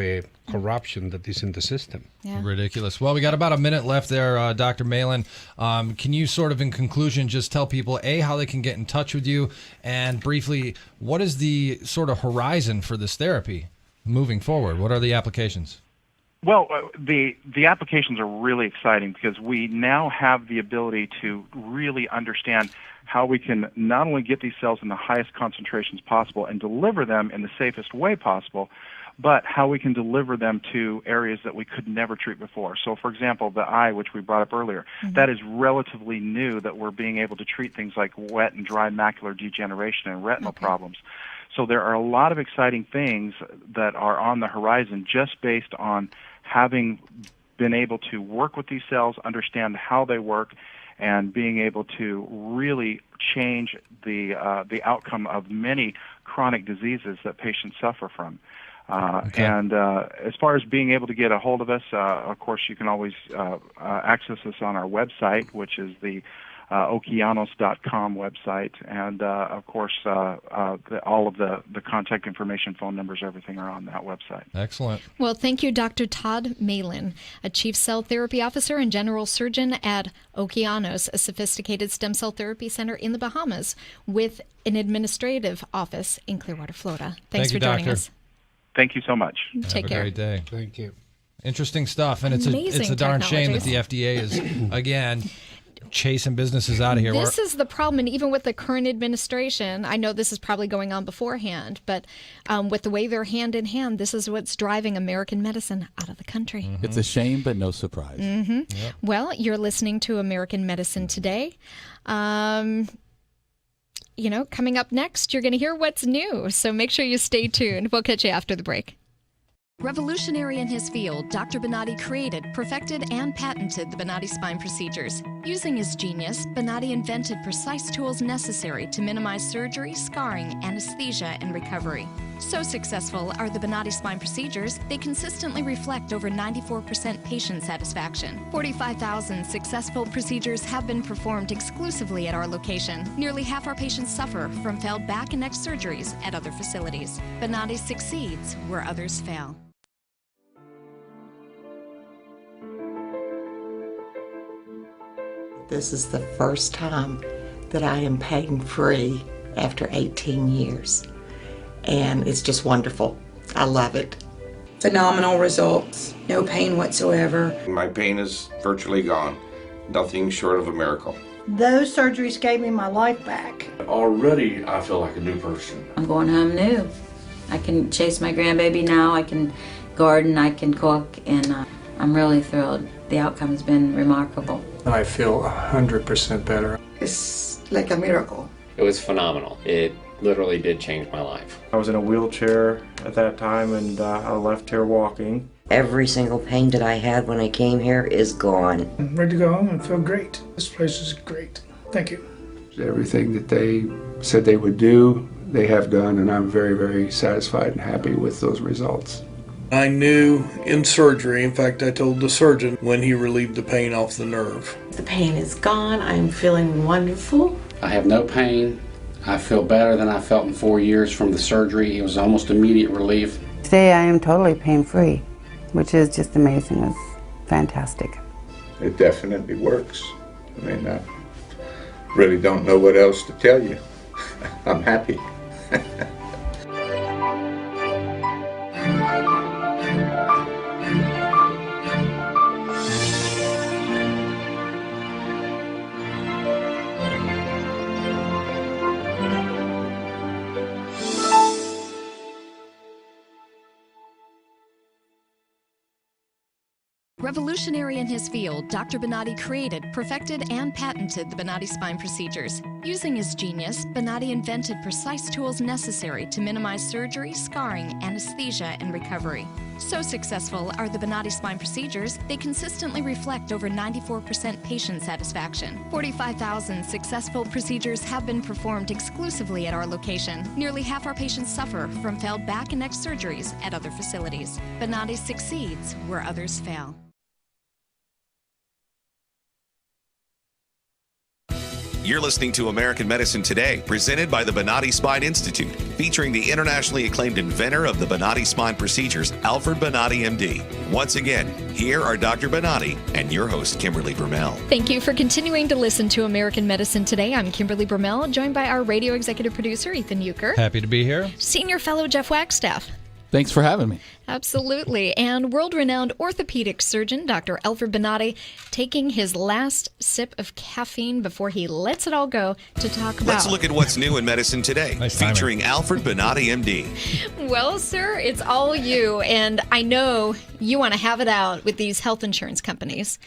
corruption that is in the system. Yeah. Ridiculous. Well, we got about a minute left there, Dr. Malin. Can you sort of in conclusion just tell people, A, how they can get in touch with you, and briefly, what is the sort of horizon for this therapy moving forward? What are the applications? Well, the applications are really exciting because we now have the ability to really understand how we can not only get these cells in the highest concentrations possible and deliver them in the safest way possible, but how we can deliver them to areas that we could never treat before. So, for example, the eye, which we brought up earlier, that is relatively new that we're being able to treat things like wet and dry macular degeneration and retinal problems. So there are a lot of exciting things that are on the horizon just based on having been able to work with these cells, understand how they work, and being able to really change the outcome of many chronic diseases that patients suffer from. And as far as being able to get a hold of us, of course, you can always access us on our website, which is the Okeanos.com website, and of course, all of the contact information, phone numbers, everything are on that website. Excellent. Well, thank you, Dr. Todd Malin, a Chief Cell Therapy Officer and General Surgeon at Okeanos, a sophisticated stem cell therapy center in the Bahamas with an administrative office in Clearwater, Florida. Thanks for joining us. Thank you so much. Take care. Have a great day. Thank you. Interesting stuff, and it's a darn shame that the FDA is again chasing businesses out of here. This is the problem, and even with the current administration, I know this is probably going on beforehand, but with the way they're hand in hand, this is what's driving American medicine out of the country. Mm-hmm. It's a shame, but no surprise. Mm-hmm. Yep. Well, you're listening to American Medicine Today. Coming up next, you're going to hear what's new, so make sure you stay tuned. We'll catch you after the break. Revolutionary in his field, Dr. Bonati created, perfected, and patented the Bonati spine procedures. Using his genius, Bonati invented precise tools necessary to minimize surgery, scarring, anesthesia, and recovery. So successful are the Bonati spine procedures, they consistently reflect over 94% patient satisfaction. 45,000 successful procedures have been performed exclusively at our location. Nearly half our patients suffer from failed back and neck surgeries at other facilities. Bonati succeeds where others fail. This is the first time that I am pain-free after 18 years. And it's just wonderful. I love it. Phenomenal results. No pain whatsoever. My pain is virtually gone. Nothing short of a miracle. Those surgeries gave me my life back. Already, I feel like a new person. I'm going home new. I can chase my grandbaby now. I can garden. I can cook. And I'm really thrilled. The outcome's been remarkable. I feel 100% better. It's like a miracle. It was phenomenal. It literally did change my life. I was in a wheelchair at that time, and I left here walking. Every single pain that I had when I came here is gone. I'm ready to go home and feel great. This place is great. Thank you. Everything that they said they would do, they have done, and I'm very, very satisfied and happy with those results. I knew in surgery, in fact, I told the surgeon when he relieved the pain off the nerve. The pain is gone. I'm feeling wonderful. I have no pain. I feel better than I felt in 4 years from the surgery. It was almost immediate relief. Today I am totally pain-free, which is just amazing. It's fantastic. It definitely works. I mean, I really don't know what else to tell you. I'm happy. Revolutionary in his field, Dr. Bonati created, perfected, and patented the Bonati spine procedures. Using his genius, Bonati invented precise tools necessary to minimize surgery, scarring, anesthesia, and recovery. So successful are the Bonati spine procedures, they consistently reflect over 94% patient satisfaction. 45,000 successful procedures have been performed exclusively at our location. Nearly half our patients suffer from failed back and neck surgeries at other facilities. Bonati succeeds where others fail. You're listening to American Medicine Today, presented by the Bonati Spine Institute, featuring the internationally acclaimed inventor of the Bonati spine procedures, Alfred Bonati, MD. Once again, here are Dr. Bonati and your host, Kimberly Brumell. Thank you for continuing to listen to American Medicine Today. I'm Kimberly Brumell, joined by our radio executive producer, Ethan Euchre. Happy to be here. Senior fellow, Jeff Wagstaff. Thanks for having me. Absolutely. And world-renowned orthopedic surgeon, Dr. Alfred Bonati, taking his last sip of caffeine before he lets it all go to talk about... Let's look at what's new in medicine today, featuring Alfred Bonati, MD. Well, sir, it's all you. And I know you want to have it out with these health insurance companies.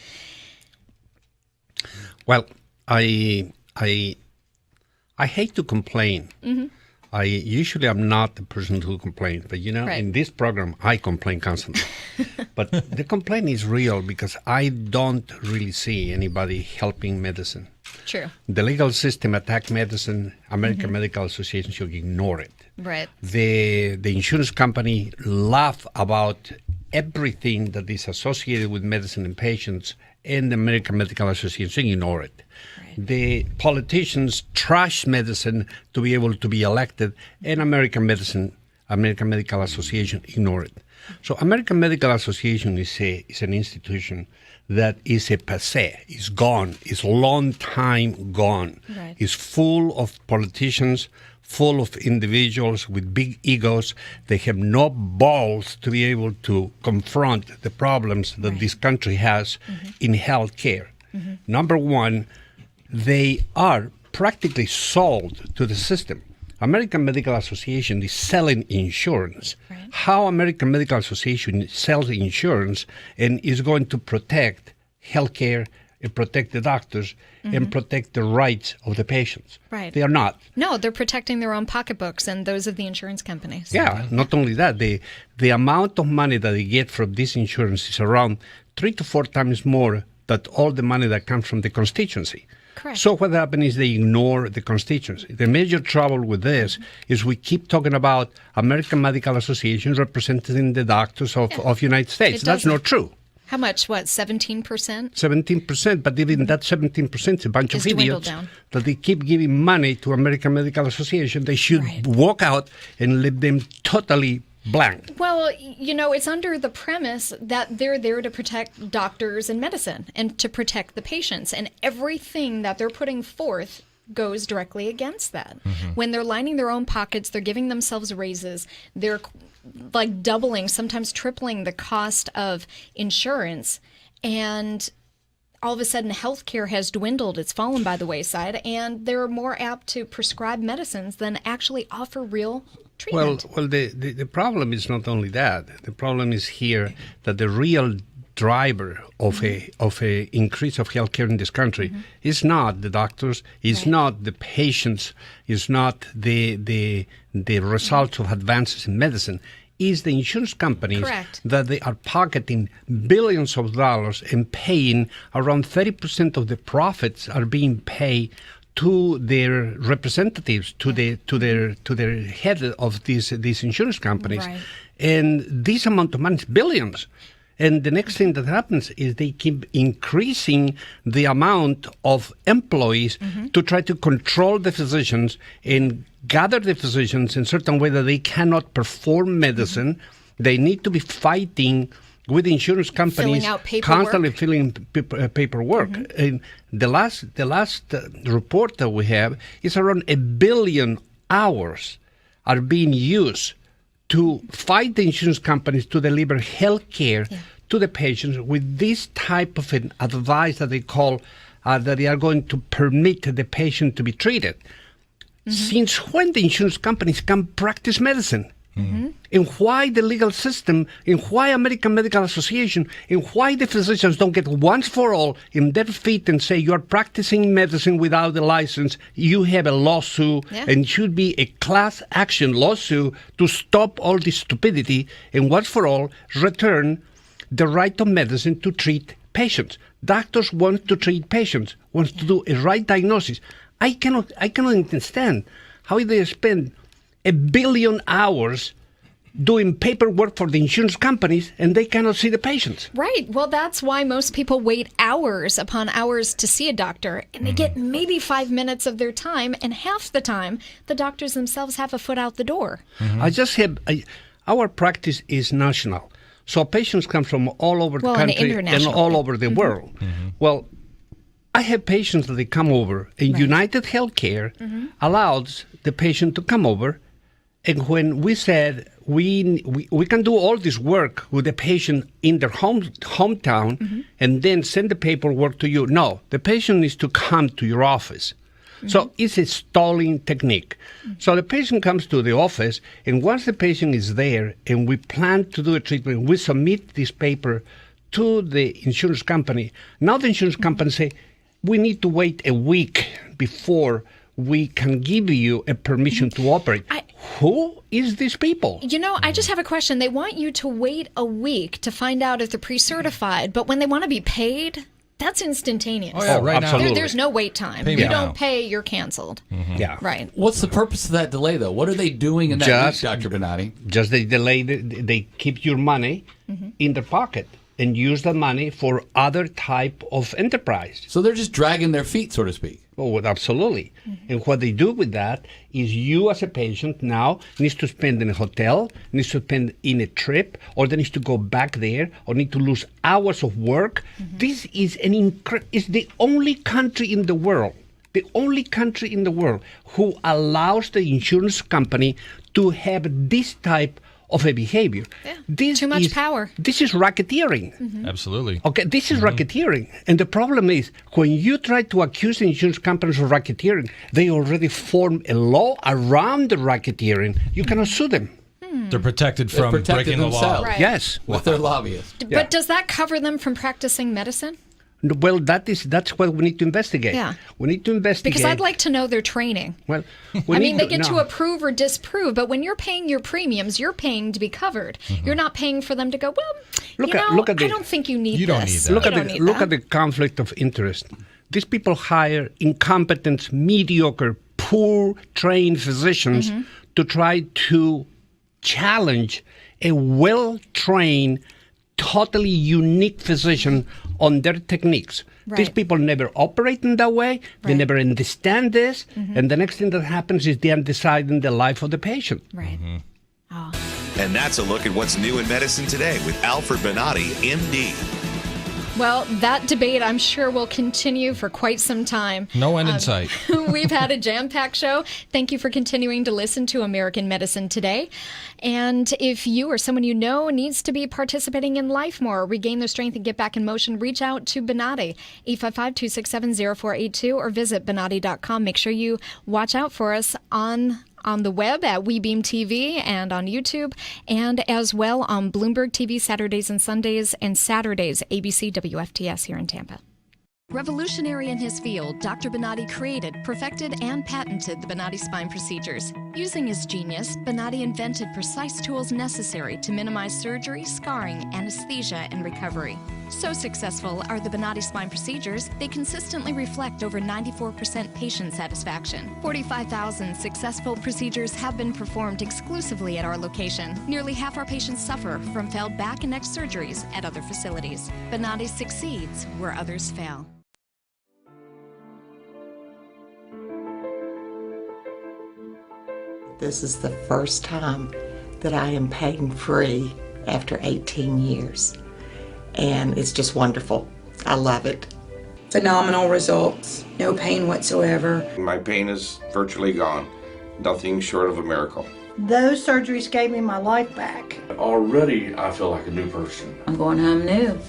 Well, I hate to complain. Mm-hmm. I usually am not the person who complains, but in this program, I complain constantly. But the complaint is real because I don't really see anybody helping medicine. True. The legal system attack medicine. American Medical Association should ignore it. Right. The insurance company laugh about everything that is associated with medicine and patients, and the American Medical Association ignore it. Right. The politicians trash medicine to be able to be elected, and American Medical Association ignore it. So American Medical Association is an institution that is a passé, is gone, is long time gone. Right. Is full of politicians, full of individuals with big egos. They have no balls to be able to confront the problems that this country has in health care. Number one, they are practically sold to the system. American Medical Association is selling insurance. Right. How American Medical Association sells insurance and is going to protect healthcare and protect the doctors and protect the rights of the patients. Right. They are not. No, they're protecting their own pocketbooks and those of the insurance companies. Yeah, not only that, the amount of money that they get from this insurance is around 3 to 4 times more than all the money that comes from the constituency. Correct. So what happens is they ignore the constituency. The major trouble with this is we keep talking about American Medical Association representing the doctors of United States. That's not true. How much? What, 17%? 17%, but even that 17% is a bunch of idiots that they keep giving money to American Medical Association. They should walk out and leave them totally blank. Well, it's under the premise that they're there to protect doctors and medicine and to protect the patients. And everything that they're putting forth goes directly against that. When they're lining their own pockets, they're giving themselves raises, they're like doubling, sometimes tripling the cost of insurance. And all of a sudden, healthcare has dwindled. It's fallen by the wayside. And they're more apt to prescribe medicines than actually offer real treatment. Well, the problem is not only that. The problem is here that the real driver of a increase of healthcare in this country is not the doctors, is not the patients, is not the results of advances in medicine. Is the insurance companies that they are pocketing billions of dollars and paying around 30% of the profits are being paid to their representatives, to their head of these insurance companies, and this amount of money is billions. And the next thing that happens is they keep increasing the amount of employees to try to control the physicians and gather the physicians in a certain way that they cannot perform medicine. They need to be fighting with insurance companies, constantly filling paperwork. And the last report that we have is around 1 billion hours are being used to fight the insurance companies to deliver health care to the patients with this type of an advice that they call that they are going to permit the patient to be treated. Since when the insurance companies can practice medicine? And why the legal system, and why American Medical Association, and why the physicians don't get once for all in their feet and say, you're practicing medicine without a license, you have a lawsuit, and should be a class action lawsuit to stop all this stupidity, and once for all, return the right of medicine to treat patients. Doctors want to treat patients, want to do a right diagnosis. I cannot understand how they spend 1 billion hours doing paperwork for the insurance companies and they cannot see the patients. Right. Well, that's why most people wait hours upon hours to see a doctor, and they get maybe 5 minutes of their time, and half the time the doctors themselves have a foot out the door. Our practice is national. So patients come from all over the country and all over the world. Well, I have patients that they come over, and United Healthcare allows the patient to come over. And when we said we can do all this work with the patient in their hometown and then send the paperwork to you, no, the patient needs to come to your office. So it's a stalling technique. So the patient comes to the office, and once the patient is there and we plan to do a treatment, we submit this paper to the insurance company. Now the insurance company say, we need to wait a week before we can give you a permission to operate. who is these people? You know, I just have a question. They want you to wait a week to find out if they're pre-certified, but when they want to be paid, that's instantaneous. Oh, yeah, right now. There's no wait time. Pay You me don't now. pay, you're canceled. Yeah. Right. What's the purpose of that delay, though? What are they doing in that week, Dr. Bonati? Just they delay, they keep your money in their pocket and use the money for other type of enterprise. So they're just dragging their feet, so to speak. Oh, well, absolutely. And what they do with that is you as a patient now needs to spend in a hotel, needs to spend in a trip, or then needs to go back there, or need to lose hours of work. This is is the only country in the world, who allows the insurance company to have this type of a behavior. Yeah. Too much power. This is racketeering. Absolutely. Okay, this is racketeering. And the problem is, when you try to accuse the insurance companies of racketeering, they already form a law around the racketeering. You cannot sue them. They're protected from breaking the law. Right. Yes. With their lobbyists. But does that cover them from practicing medicine? Well, that's what we need to investigate. Yeah. We need to investigate. Because I'd like to know their training. Well, they get to approve or disprove, but when you're paying your premiums, you're paying to be covered. You're not paying for them to go, well, I don't think you need this. Look at the conflict of interest. These people hire incompetent, mediocre, poor trained physicians to try to challenge a well-trained, totally unique physician on their techniques. Right. These people never operate in that way. They never understand this. And the next thing that happens is they are deciding the life of the patient. Right. And that's a look at what's new in medicine today with Alfred Bonati, MD. Well, that debate, I'm sure, will continue for quite some time. No end in sight. We've had a jam-packed show. Thank you for continuing to listen to American Medicine Today. And if you or someone you know needs to be participating in life more, regain their strength and get back in motion, reach out to Bonati, 855-267-0482, or visit Bonati.com. Make sure you watch out for us on the web at WeBeam TV and on YouTube, and as well on Bloomberg TV Saturdays and Sundays, and Saturdays, ABC WFTS here in Tampa. Revolutionary in his field, Dr. Bonati created, perfected, and patented the Bonati spine procedures. Using his genius, Bonati invented precise tools necessary to minimize surgery, scarring, anesthesia, and recovery. So successful are the Bonati spine procedures, they consistently reflect over 94% patient satisfaction. 45,000 successful procedures have been performed exclusively at our location. Nearly half our patients suffer from failed back and neck surgeries at other facilities. Bonati succeeds where others fail. This is the first time that I am pain free after 18 years. And it's just wonderful. I love it. Phenomenal results. No pain whatsoever. My pain is virtually gone. Nothing short of a miracle. Those surgeries gave me my life back. Already, I feel like a new person. I'm going home new.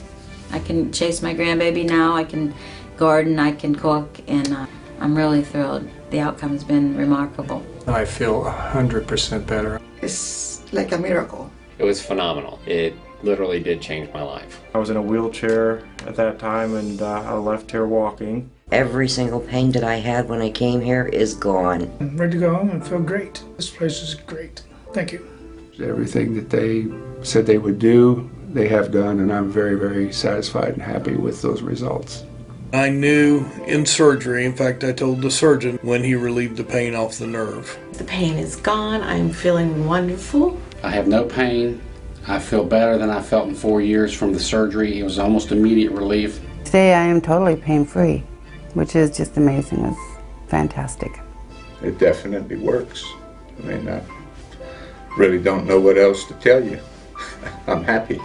I can chase my grandbaby now. I can garden. I can cook. And I'm really thrilled. The outcome's been remarkable. I feel 100% better. It's like a miracle. It was phenomenal. It literally did change my life. I was in a wheelchair at that time, and I left here walking. Every single pain that I had when I came here is gone. I'm ready to go home and feel great. This place is great. Thank you. Everything that they said they would do, they have done, and I'm very, very satisfied and happy with those results. I knew in surgery, in fact, I told the surgeon when he relieved the pain off the nerve. The pain is gone. I'm feeling wonderful. I have no pain. I feel better than I felt in 4 years from the surgery. It was almost immediate relief. Today I am totally pain-free, which is just amazing. It's fantastic. It definitely works. I mean, I really don't know what else to tell you. I'm happy.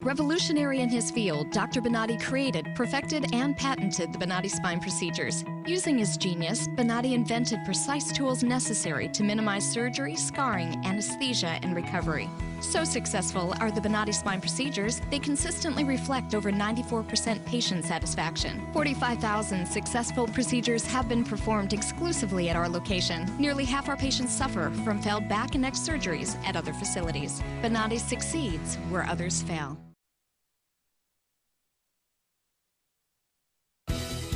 Revolutionary in his field, Dr. Bonati created, perfected, and patented the Bonati spine procedures. Using his genius, Bonati invented precise tools necessary to minimize surgery, scarring, anesthesia, and recovery. So successful are the Bonati spine procedures, they consistently reflect over 94% patient satisfaction. 45,000 successful procedures have been performed exclusively at our location. Nearly half our patients suffer from failed back and neck surgeries at other facilities. Bonati succeeds where others fail.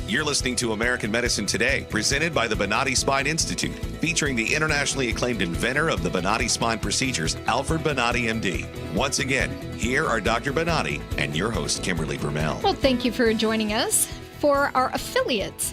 You're listening to American Medicine Today, presented by the Bonati Spine Institute, featuring the internationally acclaimed inventor of the Bonati spine procedures, Alfred Bonati, MD. Once again, here are Dr. Bonati and your host, Kimberly Vermel. Well, thank you for joining us for our affiliates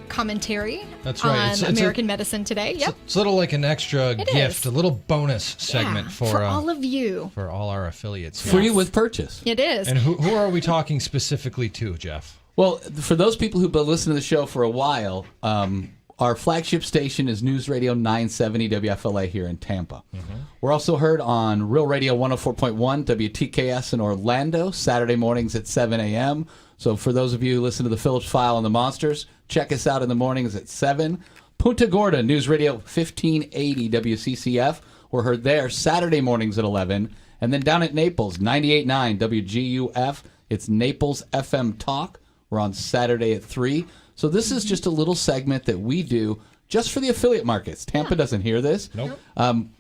commentary on American Medicine Today. Yep. It's a little like an extra gift, a little bonus segment for all of you. For all our affiliates. Free with purchase. It is. And who are we talking specifically to, Jeff? Well, for those people who've been listening to the show for a while, our flagship station is News Radio 970 WFLA here in Tampa. Mm-hmm. We're also heard on Real Radio 104.1 WTKS in Orlando, Saturday mornings at 7 a.m. So for those of you who listen to the Phillips File and the Monsters, check us out in the mornings at 7. Punta Gorda, News Radio 1580 WCCF. We're heard there Saturday mornings at 11. And then down at Naples, 98.9 WGUF. It's Naples FM Talk. We're on Saturday at 3. So this is just a little segment that we do just for the affiliate markets. Tampa doesn't hear this. Nope.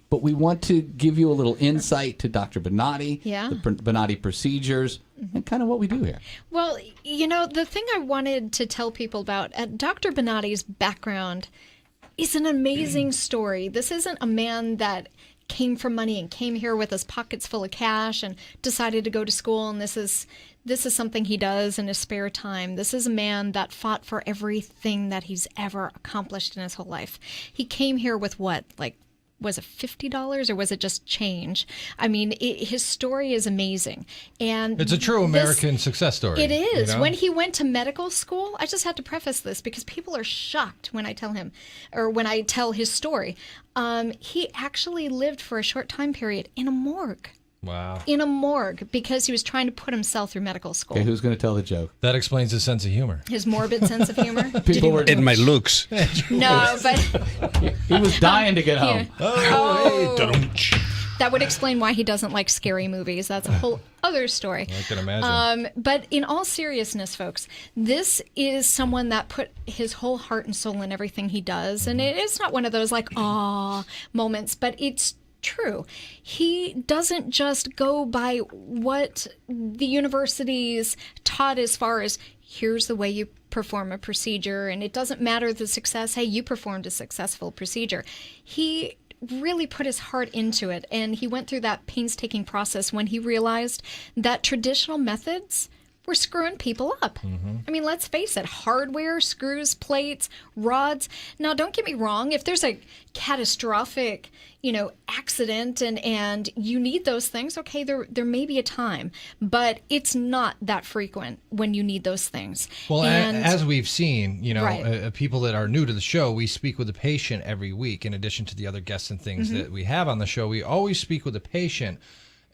But we want to give you a little insight to Dr. Bonati, the Bonati procedures, and kind of what we do here. Well, the thing I wanted to tell people about Dr. Bonati's background is an amazing story. This isn't a man that came from money and came here with his pockets full of cash and decided to go to school, and this is something he does in his spare time. This is a man that fought for everything that he's ever accomplished in his whole life. He came here with what, was it $50 or was it just change? I mean, his story is amazing. And it's a true American success story. It is. When he went to medical school, I just had to preface this because people are shocked when I tell him, or when I tell his story. He actually lived for a short time period in a morgue. Wow. In a morgue because he was trying to put himself through medical school. Okay, who's going to tell the joke? That explains his sense of humor. His morbid sense of humor. People were in my looks. No, but he was dying to get home. That would explain why he doesn't like scary movies. That's a whole other story. I can imagine. But in all seriousness, folks, this is someone that put his whole heart and soul in everything he does. And it's not one of those moments, but it's true. He doesn't just go by what the universities taught as far as here's the way you perform a procedure, and it doesn't matter the success. Hey, you performed a successful procedure. He really put his heart into it, and he went through that painstaking process when he realized that traditional methods were screwing people up. Mm-hmm. I mean, let's face it, hardware, screws, plates, rods. Now, don't get me wrong, if there's a catastrophic, accident and you need those things, okay, there may be a time, but it's not that frequent when you need those things. Well, as we've seen, right. People that are new to the show, we speak with a patient every week. In addition to the other guests and things that we have on the show, we always speak with a patient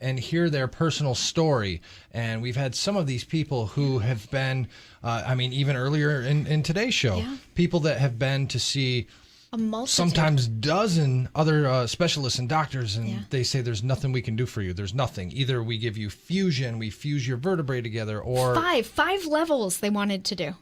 and hear their personal story. And we've had some of these people who have been, even earlier in today's show, people that have been to see sometimes dozen other specialists and doctors, and they say there's nothing we can do for you. There's nothing. Either we give you fusion, we fuse your vertebrae together, or five levels they wanted to do.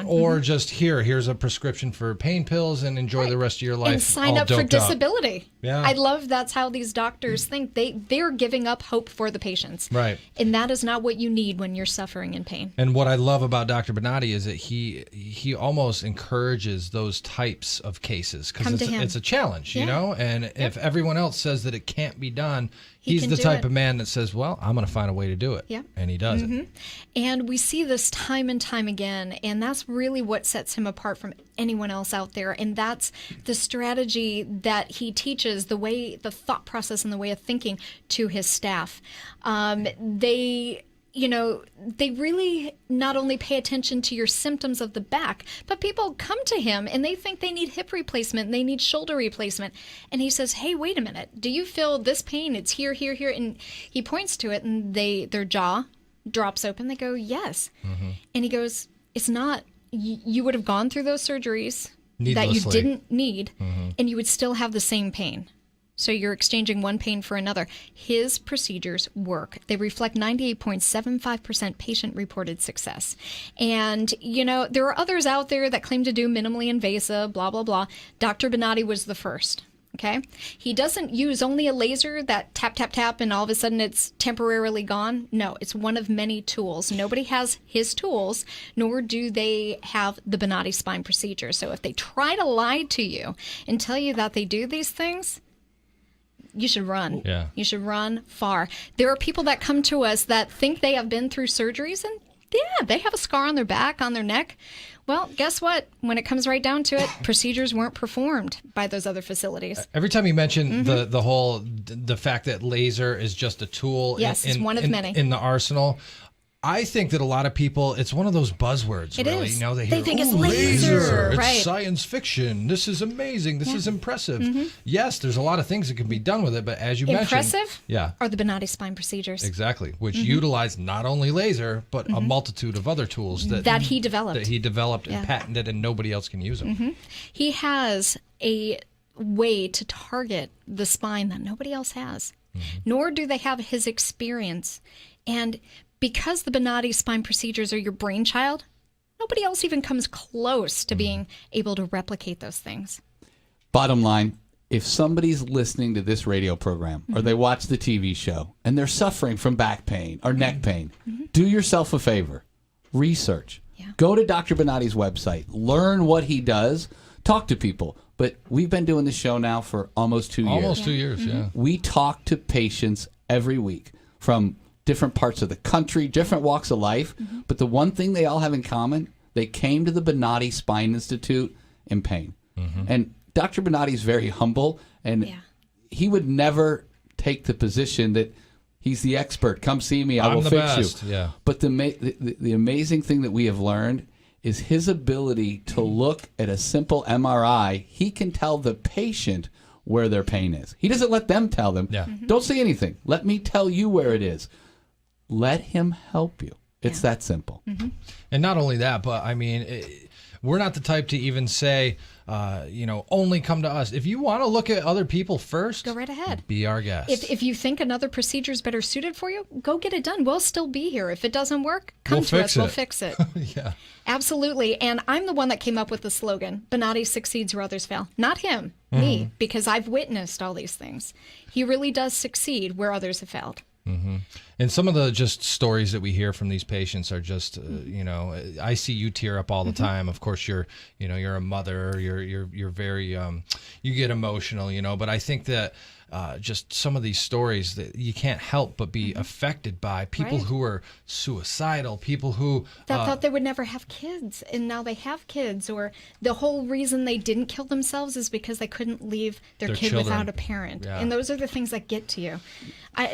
Or just here's a prescription for pain pills and enjoy the rest of your life. And sign up for disability. Yeah. I love that's how these doctors think. They're giving up hope for the patients. Right. And that is not what you need when you're suffering in pain. And what I love about Dr. Bonati is that he almost encourages those types of cases because it's a challenge, and if everyone else says that it can't be done, he's the type of man that says, well, I'm going to find a way to do it. Yeah. And he does it. And we see this time and time again, and that's really what sets him apart from anyone else out there. And that's the strategy that he teaches, the thought process and the way of thinking to his staff. They really not only pay attention to your symptoms of the back, but people come to him and they think they need hip replacement, and they need shoulder replacement. And he says, hey, wait a minute. Do you feel this pain? It's here, here, here. And he points to it, and their jaw drops open. They go, yes. And he goes, it's not, you would have gone through those surgeries that you didn't need, and you would still have the same pain. So you're exchanging one pain for another. His procedures work. They reflect 98.75% patient-reported success. And, there are others out there that claim to do minimally invasive, blah, blah, blah. Dr. Bonati was the first. Okay? He doesn't use only a laser that tap, tap, tap, and all of a sudden it's temporarily gone. No, it's one of many tools. Nobody has his tools, nor do they have the Bonati spine procedure. So if they try to lie to you and tell you that they do these things, you should run. Yeah. You should run far. There are people that come to us that think they have been through surgeries, and they have a scar on their back, on their neck. Well, guess what? When it comes right down to it, procedures weren't performed by those other facilities. Every time you mention the fact that laser is just a tool, yes, it's one of many in the arsenal. I think that a lot of people, it's one of those buzzwords. It really. is. They think it's laser. It's right. science fiction. This is amazing. This is impressive. Yes, there's a lot of things that can be done with it, but as you mentioned, impressive are the Bonati spine procedures. Exactly, which utilize not only laser, but a multitude of other tools that he developed and patented, and nobody else can use them. He has a way to target the spine that nobody else has, nor do they have his experience. And because the Bonati spine procedures are your brainchild, nobody else even comes close to being able to replicate those things. Bottom line, if somebody's listening to this radio program or they watch the TV show and they're suffering from back pain or neck pain, do yourself a favor. Research. Yeah. Go to Dr. Bonati's website. Learn what he does. Talk to people. But we've been doing this show now for almost 2 years. Almost 2 years, yeah. We talk to patients every week from different parts of the country, different walks of life. But the one thing they all have in common, they came to the Bonati Spine Institute in pain. And Dr. Bonati is very humble, and he would never take the position that he's the expert. Come see me, I will fix you. Yeah. But the amazing thing that we have learned is his ability to look at a simple MRI. He can tell the patient where their pain is. He doesn't let them tell them. Yeah. Don't say anything. Let me tell you where it is. Let him help you. It's that simple. And not only that, but I mean, we're not the type to even say, only come to us. If you want to look at other people first, go right ahead. Be our guest. If you think another procedure is better suited for you, go get it done. We'll still be here. If it doesn't work, come to us. We'll fix it. Yeah. Absolutely. And I'm the one that came up with the slogan, Bonati succeeds where others fail. Not him, me, because I've witnessed all these things. He really does succeed where others have failed. And some of the just stories that we hear from these patients are just, I see you tear up all the time. Of course, you're a mother. You're very, you get emotional, But I think that just some of these stories that you can't help but be affected by, people who are suicidal, people who thought they would never have kids, and now they have kids, or the whole reason they didn't kill themselves is because they couldn't leave their kid children without a parent. Yeah. And those are the things that get to you.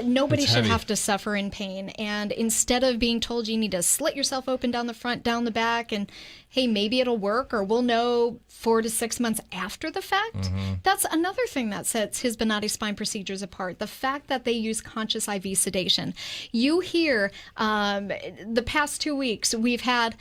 Nobody should have to suffer in pain. And instead of being told you need to slit yourself open down the front, down the back, and hey, maybe it'll work, or we'll know 4 to 6 months after the fact. That's another thing that sets his Bonati spine procedures apart. The fact that they use conscious IV sedation. You hear the past 2 weeks, we've had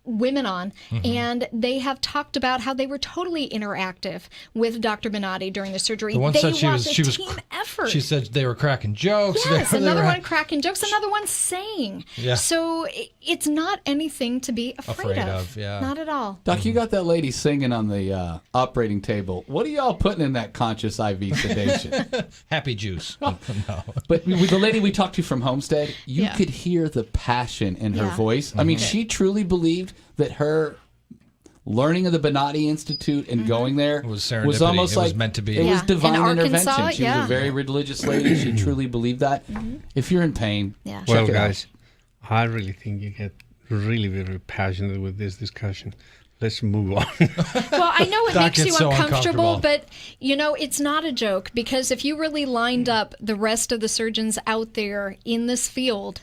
women on, and they have talked about how they were totally interactive with Dr. Bonati during the surgery. The one they said she was team effort. She said they were cracking jokes. Yes, another one cracking jokes, another one saying. Yeah. So it's not anything to be afraid of. Yeah. Not at all. Doc, you got that lady singing on the operating table. What are y'all putting in that conscious IV sedation? Happy juice. No. But with the lady we talked to from Homestead, you could hear the passion in her voice. I mean, she truly believed that her learning of the Bonati Institute and going there was almost like meant to be. It was divine intervention. Arkansas, She was a very religious lady. She truly believed that. If you're in pain, well, guys, I really think you get really very passionate with this discussion. Let's move on. Well, I know it makes you uncomfortable, but it's not a joke, because if you really lined up the rest of the surgeons out there in this field,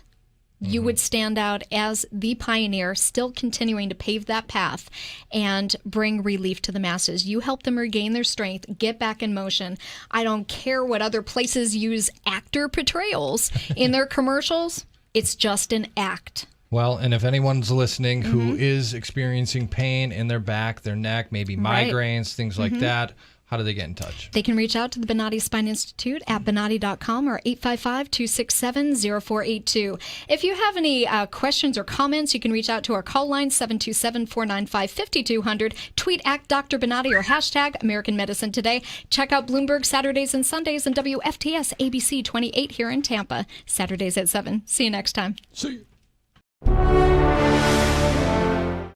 you would stand out as the pioneer, still continuing to pave that path and bring relief to the masses. You help them regain their strength, get back in motion. I don't care what other places use actor portrayals in their commercials. It's just an act. Well, and if anyone's listening who is experiencing pain in their back, their neck, maybe migraines, things like that, How do they get in touch? They can reach out to the Bonati Spine Institute at Bonati.com or 855-267-0482. If you have any questions or comments, you can reach out to our call line, 727-495-5200. Tweet at Dr. Bonati or hashtag American Medicine Today. Check out Bloomberg Saturdays and Sundays and WFTS ABC 28 here in Tampa, Saturdays at 7. See you next time. See you.